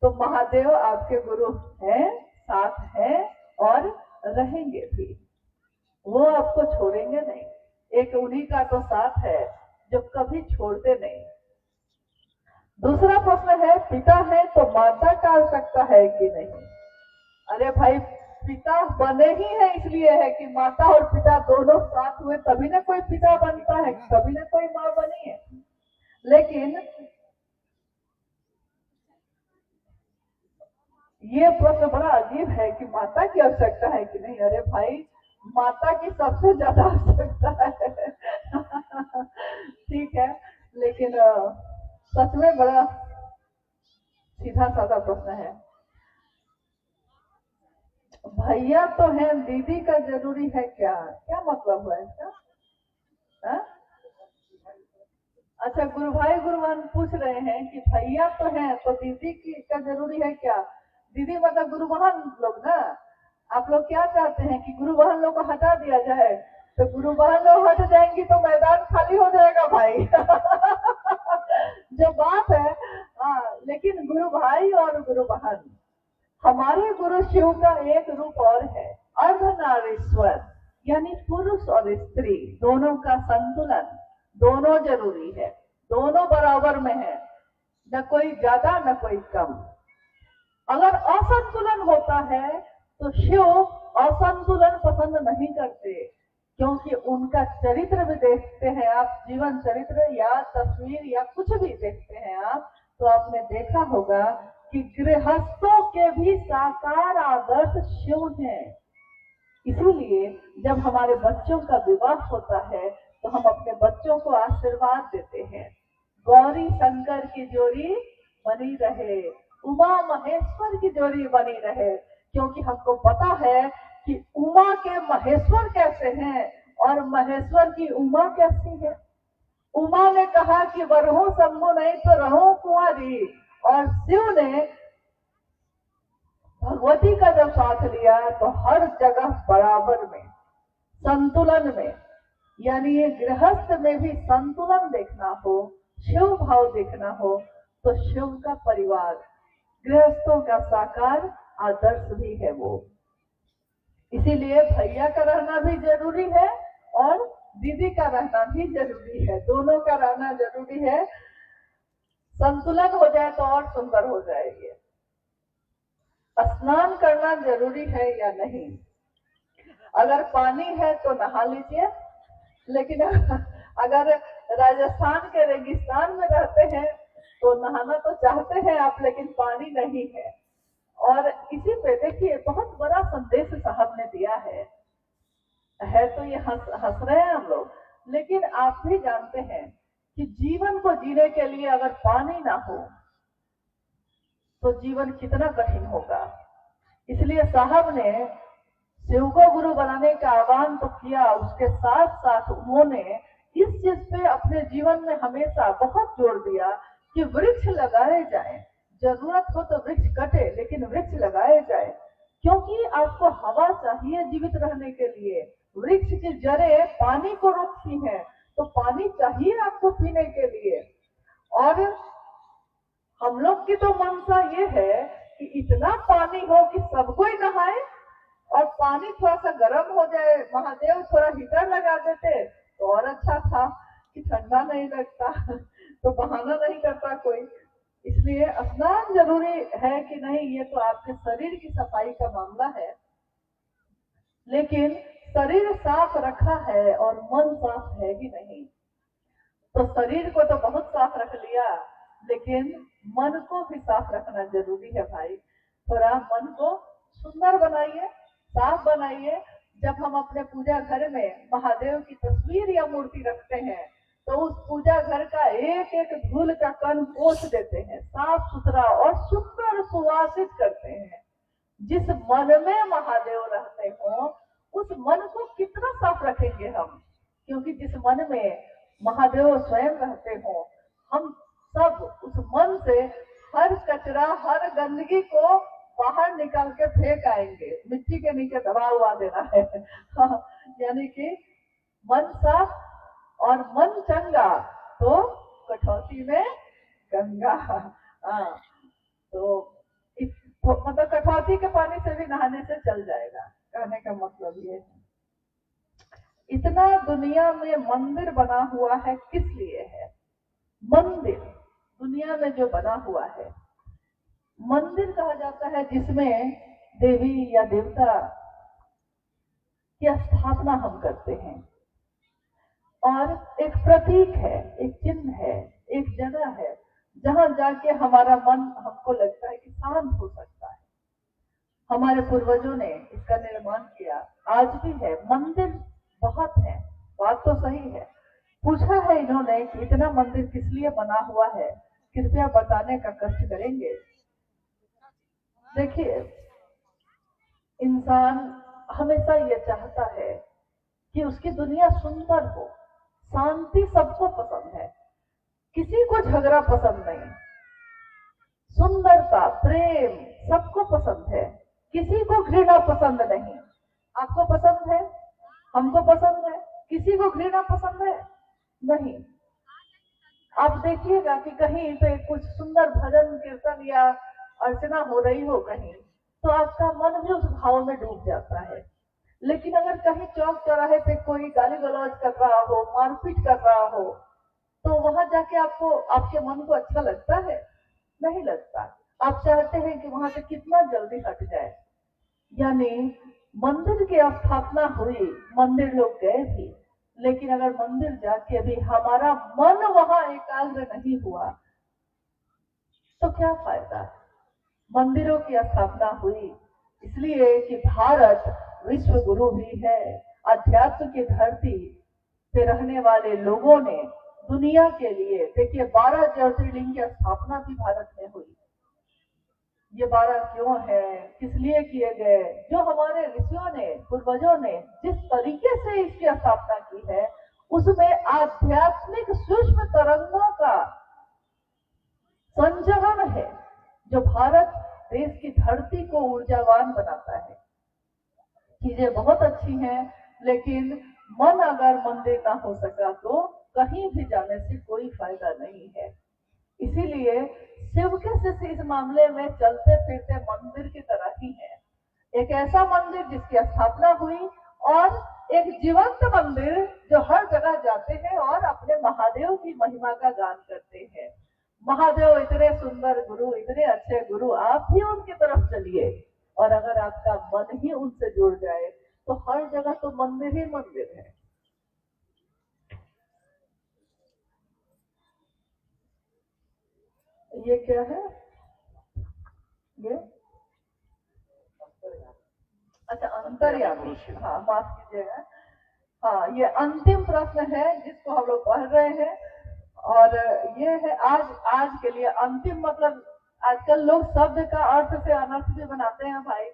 तो महादेव आपके गुरु हैं, साथ हैं और रहेंगे भी, वो आपको छोड़ेंगे नहीं। एक उन्हीं का तो साथ है जो कभी छोड़ते नहीं। दूसरा प्रश्न है, पिता है तो माता का आवश्यकता है कि नहीं। अरे भाई, पिता बने ही है इसलिए है कि माता और पिता दोनों साथ हुए तभी ना कोई पिता बनता है, तभी ना कोई माँ बनी है। लेकिन ये प्रश्न बड़ा अजीब है कि माता की आवश्यकता है कि नहीं। अरे भाई, माता की सबसे ज्यादा आवश्यकता है ठीक है, लेकिन सच में बड़ा सीधा साधा प्रश्न है। भैया तो है, दीदी का जरूरी है क्या, क्या मतलब है इसका। अच्छा, गुरु भाई गुरु बहन पूछ रहे हैं कि भैया तो है तो दीदी का जरूरी है क्या। दीदी मतलब गुरु बहन लोग ना। आप लोग क्या चाहते हैं कि गुरु बहन लोग को हटा दिया जाए। तो गुरु बहन लोग हट जाएंगी तो मैदान खाली हो जाएगा भाई जो बात है। लेकिन गुरु भाई और गुरु बहन, हमारे गुरु शिव का एक रूप और है, अर्धनारीश्वर, यानी पुरुष और स्त्री दोनों का संतुलन, दोनों जरूरी है, दोनों बराबर में है, न कोई ज्यादा न कोई कम। अगर असंतुलन होता है तो शिव असंतुलन पसंद नहीं करते, क्योंकि उनका चरित्र भी देखते हैं आप, जीवन चरित्र या तस्वीर या कुछ भी देखते हैं आप, तो आपने देखा होगा कि गृहस्थों के भी साकार आदर्श शिव हैं। इसीलिए जब हमारे बच्चों का विवाह होता है तो हम अपने बच्चों को आशीर्वाद देते हैं, गौरी शंकर की जोड़ी बनी रहे, उमा महेश्वर की जोड़ी बनी रहे, क्योंकि हमको पता है कि उमा के महेश्वर कैसे हैं और महेश्वर की उमा कैसी है। उमा ने कहा कि वरहूं शंभु नहीं तो रहूं कुंवारी, और शिव ने भगवती का जब साथ लिया तो हर जगह बराबर में, संतुलन में, यानी ये गृहस्थ में भी संतुलन देखना हो, शिव भाव देखना हो, तो शिव का परिवार गृहस्थों का साकार आदर्श भी है वो। इसीलिए भैया का रहना भी जरूरी है और दीदी का रहना भी जरूरी है, दोनों का रहना जरूरी है। संतुलन हो जाए तो और सुंदर हो जाएगी। स्नान करना जरूरी है या नहीं? अगर पानी है तो नहा लीजिए, लेकिन अगर राजस्थान के रेगिस्तान में रहते हैं तो नहाना तो चाहते हैं आप, लेकिन पानी नहीं है। और इसी पे देखिए बहुत बड़ा संदेश साहब ने दिया है तो ये हंस रहे हैं हम लोग, लेकिन आप भी जानते हैं कि जीवन को जीने के लिए अगर पानी ना हो तो जीवन कितना कठिन होगा। इसलिए साहब ने शिव को गुरु बनाने का आह्वान तो किया, उसके साथ साथ उन्होंने इस चीज पे अपने जीवन में हमेशा बहुत जोर दिया कि वृक्ष लगाए जाए, जरूरत हो तो वृक्ष कटे लेकिन वृक्ष लगाए जाए, क्योंकि आपको हवा चाहिए जीवित रहने के लिए। वृक्ष की जड़ें पानी को रोकती हैं, तो पानी चाहिए आपको पीने के लिए। और हम लोग की तो मनसा ये है कि इतना पानी हो कि सब कोई नहाए, और पानी थोड़ा सा गर्म हो जाए, महादेव थोड़ा हीटर लगा देते तो और अच्छा था कि ठंडा नहीं लगता तो बहाना नहीं करता कोई। इसलिए स्नान जरूरी है कि नहीं, ये तो आपके शरीर की सफाई का मामला है, लेकिन शरीर साफ रखा है और मन साफ है कि नहीं? तो शरीर को तो बहुत साफ रख लिया, लेकिन मन को भी साफ रखना जरूरी है भाई। थोड़ा मन को सुंदर बनाइए, साफ बनाइए। जब हम अपने पूजा घर में महादेव की तस्वीर या मूर्ति रखते हैं तो उस पूजा घर का एक एक धूल का कण पोंछ देते हैं, साफ सुथरा और सुंदर सुवासित करते हैं। जिस मन में महादेव रहते हो उस मन को कितना साफ रखेंगे हम, क्योंकि जिस मन में महादेव स्वयं रहते हो, हम सब उस मन से हर कचरा हर गंदगी को बाहर निकाल के फेंक आएंगे, मिट्टी के नीचे दबा हुआ देना है यानी कि मन साफ और मन चंगा तो कठौती में गंगा। तो मतलब कठौती के पानी से भी नहाने से चल जाएगा, कहने का मतलब ये है। इतना दुनिया में मंदिर बना हुआ है, किस लिए है? मंदिर दुनिया में जो बना हुआ है, मंदिर कहा जाता है जिसमें देवी या देवता की स्थापना हम करते हैं, और एक प्रतीक है, एक चिन्ह है, एक जगह है जहां जाके हमारा मन, हमको लगता है कि शांत हो सकता है। हमारे पूर्वजों ने इसका निर्माण किया, आज भी है। मंदिर बहुत है, बात तो सही है। पूछा है इन्होंने कि इतना मंदिर किस लिए बना हुआ है, कृपया बताने का कष्ट करेंगे। देखिए, इंसान हमेशा ये चाहता है कि उसकी दुनिया सुंदर हो, शांति सबको पसंद है, किसी को झगड़ा पसंद नहीं, सुंदरता प्रेम सबको पसंद है, किसी को घृणा पसंद नहीं। आपको पसंद है, हमको पसंद है, किसी को घृणा पसंद है नहीं। आप देखिएगा कि कहीं पे कुछ सुंदर भजन कीर्तन या अर्चना हो रही हो कहीं, तो आपका मन भी उस भाव में डूब जाता है। लेकिन अगर कहीं चौक चौराहे पे कोई गाली गलौज कर रहा हो, मारपीट कर रहा हो, तो वहां जाके आपको, आपके मन को अच्छा लगता है? नहीं लगता। आप चाहते हैं कि वहां से कितना जल्दी हट जाए। यानी मंदिर की स्थापना हुई, मंदिर लोग गए भी, लेकिन अगर मंदिर जाके भी हमारा मन वहां एकाग्र नहीं हुआ तो क्या फायदा? मंदिरों की स्थापना हुई इसलिए कि भारत विश्व गुरु भी है। अध्यात्म की धरती पे रहने वाले लोगों ने दुनिया के लिए, देखिए 12 ज्योतिर्लिंग की स्थापना भी भारत में हुई। ये 12 क्यों है, किस लिए किए गए? जो हमारे ऋषियों ने, पूर्वजों ने जिस तरीके से इसकी स्थापना की है, उसमें आध्यात्मिक सूक्ष्म तरंगों का संचरण है, जो भारत देश की धरती को ऊर्जावान बनाता है। चीजें बहुत अच्छी हैं, लेकिन मन अगर मंदिर ना हो सका तो कहीं भी जाने से कोई फायदा नहीं है। इसीलिए शिव के शिष्य इस मामले में चलते फिरते मंदिर की तरह ही है। एक ऐसा मंदिर जिसकी स्थापना हुई और एक जीवंत मंदिर जो हर जगह जाते हैं और अपने महादेव की महिमा का गान करते हैं। महादेव इतने सुंदर गुरु, इतने अच्छे गुरु, आप भी उनकी तरफ चलिए और अगर आपका मन ही उनसे जुड़ जाए तो हर जगह तो मंदिर ही मंदिर है। ये क्या है? ये अच्छा, अंतर्यामी। हाँ, माफ कीजिएगा। हाँ, ये अंतिम प्रश्न है जिसको हम लोग पढ़ रहे हैं और ये है आज के लिए अंतिम। मतलब आजकल लोग शब्द का अर्थ से अनर्थ भी बनाते हैं भाई।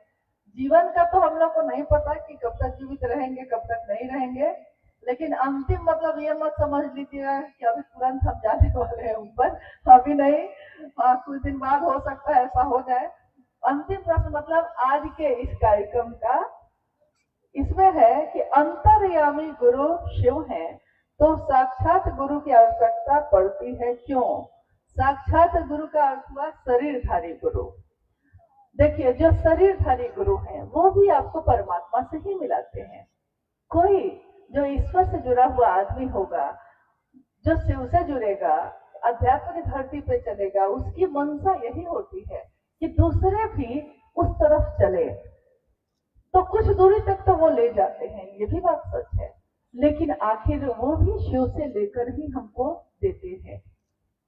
जीवन का तो हम लोग को नहीं पता कि कब तक जीवित रहेंगे कब तक नहीं रहेंगे, लेकिन अंतिम मतलब ये मत समझ लीजिएगा कि अभी तुरंत हम जाने वाले हैं ऊपर, अभी नहीं। कुछ दिन बाद हो सकता है ऐसा हो जाए। अंतिम प्रश्न मतलब आज के इस कार्यक्रम का इसमें है कि अंतर्यामी गुरु शिव हैं, तो साक्षात गुरु की आवश्यकता पड़ती है क्यों? साक्षात गुरु का अर्थ हुआ शरीरधारी गुरु। देखिए, जो शरीरधारी गुरु हैं वो भी आपको परमात्मा से ही मिलाते हैं। कोई जो ईश्वर से जुड़ा हुआ आदमी होगा, जो शिव से जुड़ेगा, अध्यात्म की धरती पे चलेगा, उसकी मंशा यही होती है कि दूसरे भी उस तरफ चले। तो कुछ दूरी तक तो वो ले जाते हैं, ये भी बात सच है, लेकिन आखिर वो भी शिव से लेकर ही हमको देते हैं।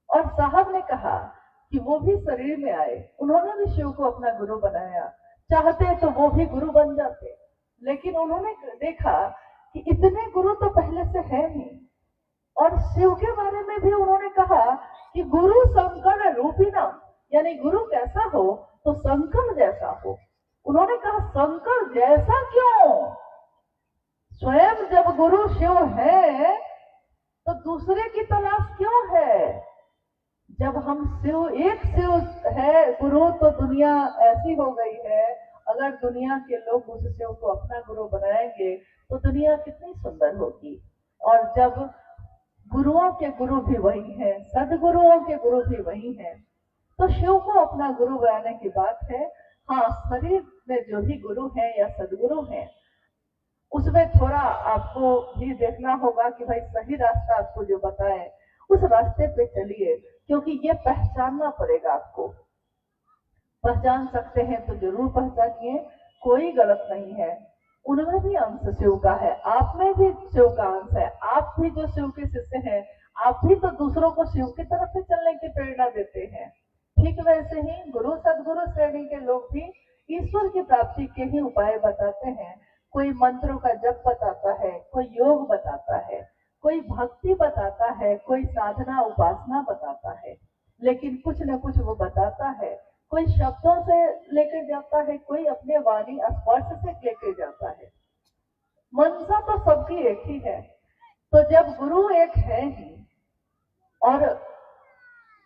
और साहब ने कहा कि वो भी शरीर में आए, उन्होंने भी शिव को अपना गुरु बनाया। चाहते तो वो भी गुरु बन जाते, लेकिन उन्होंने देखा कि इतने गुरु तो पहले से है नहीं। और शिव के बारे में भी उन्होंने कहा कि गुरु शंकर रूपिणम, यानी गुरु कैसा हो तो शंकर जैसा हो। उन्होंने कहा शंकर जैसा क्यों? स्वयं जब गुरु शिव है तो दूसरे की तलाश क्यों है? जब हम एक शिव है गुरु तो दुनिया ऐसी हो गई है, अगर दुनिया के लोग उस शिव को अपना गुरु बनाएंगे तो दुनिया कितनी सुंदर होगी। और जब गुरुओं के गुरु भी वही हैं, सदगुरुओं के गुरु भी वही हैं, तो शिव को अपना गुरु बनाने की बात है। हाँ, शरीर में जो भी गुरु है या सदगुरु है उसमें थोड़ा आपको भी देखना होगा कि भाई सही रास्ता आपको जो बताए उस रास्ते पे चलिए, क्योंकि ये पहचानना पड़ेगा आपको। पहचान सकते हैं तो जरूर पहचानिए, कोई गलत नहीं है। उनमें भी अंश शिव का है, आप में भी शिव का अंश है। आप भी जो शिव के शिष्य हैं, आप भी तो दूसरों को शिव की तरफ से चलने की प्रेरणा देते हैं। ठीक वैसे ही गुरु सदगुरु श्रेणी के लोग भी ईश्वर की प्राप्ति के ही उपाय बताते हैं। कोई मंत्रों का जप बताता है, कोई योग बताता है, कोई भक्ति बताता है, कोई साधना उपासना बताता है, लेकिन कुछ न कुछ वो बताता है। कोई शब्दों से लेकर जाता है, कोई अपने वाणी स्पर्श से लेकर जाता है। मंशा तो सबकी एक ही है। तो जब गुरु एक है ही और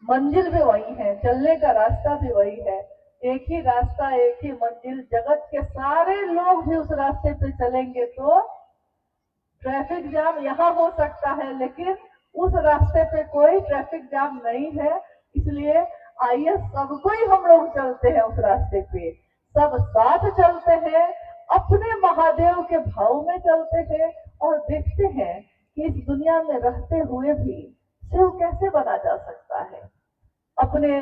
मंजिल भी वही है, चलने का रास्ता भी वही है, एक ही रास्ता एक ही मंजिल, जगत के सारे लोग भी उस रास्ते पे चलेंगे तो ट्रैफिक जाम यहाँ हो सकता है, लेकिन उस रास्ते पे कोई ट्रैफिक जाम नहीं है। इसलिए आइए सबको ही हम लोग चलते हैं उस रास्ते पे, सब साथ चलते हैं, अपने महादेव के भाव में चलते हैं और देखते हैं कि इस दुनिया में रहते हुए भी शिव कैसे बना जा सकता है। अपने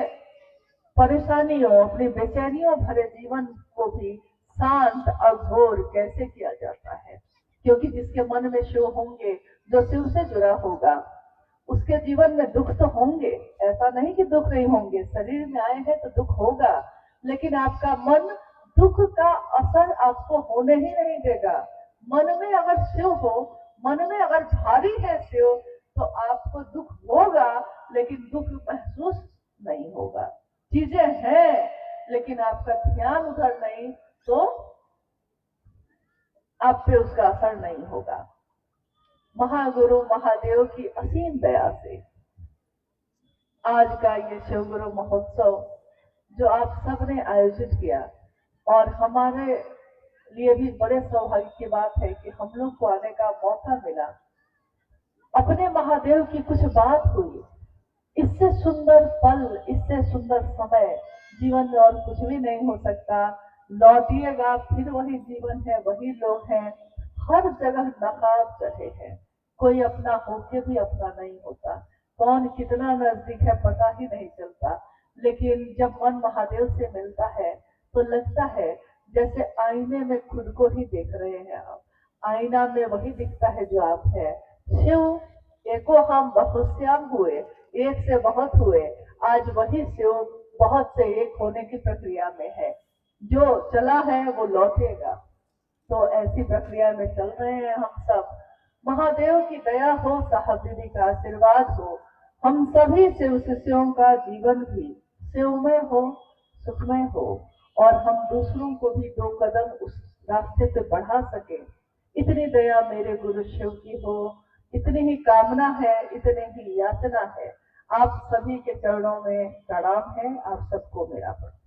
परेशानियों, अपनी बेचैनियों भरे जीवन को भी शांत और घोर कैसे किया जाता है, क्योंकि जिसके मन में शिव होंगे, जो शिव से जुड़ा होगा, उसके जीवन में दुख तो होंगे, ऐसा नहीं कि दुख नहीं होंगे। शरीर में आए हैं तो दुख होगा, लेकिन आपका मन दुख का असर आपको होने ही नहीं देगा। मन में अगर शिव हो, मन में अगर भारी है शिव, तो आपको दुख होगा लेकिन दुख महसूस नहीं होगा। चीजें हैं लेकिन आपका ध्यान उधर नहीं, तो आप पे उसका असर नहीं होगा। महागुरु महादेव की असीम दया से आज का ये शिव गुरु महोत्सव जो आप सबने आयोजित किया, और हमारे लिए भी बड़े सौभाग्य की बात है कि हम लोग को आने का मौका मिला। अपने महादेव की कुछ बात हुई, इससे सुंदर पल, इससे सुंदर समय जीवन में और कुछ भी नहीं हो सकता। लौटिएगा, फिर वही जीवन है, वही लोग हैं, हर जगह नकाब चढ़े हैं, कोई अपना होके भी अपना नहीं होता, कौन कितना नजदीक है पता ही नहीं चलता। लेकिन जब मन महादेव से मिलता है तो लगता है जैसे आईने में खुद को ही देख रहे हैं आप, आईना में वही दिखता है जो आप है। शिव एको हम बहुश्याम हुए, एक से बहुत हुए, आज वही शिव बहुत से एक होने की प्रक्रिया में है, जो चला है वो लौटेगा। तो ऐसी प्रक्रिया में चल रहे हैं हम सब। महादेव की दया हो, साहब दीदी का आशीर्वाद हो, हम सभी शिव शिष्यों का जीवन भी शिवमय हो, सुखमय हो, और हम दूसरों को भी 2 कदम उस रास्ते पे बढ़ा सके, इतनी दया मेरे गुरु शिव की हो, इतनी ही कामना है, इतनी ही याचना है। आप सभी के चरणों में प्रणाम है, आप सबको मेरा प्रणाम।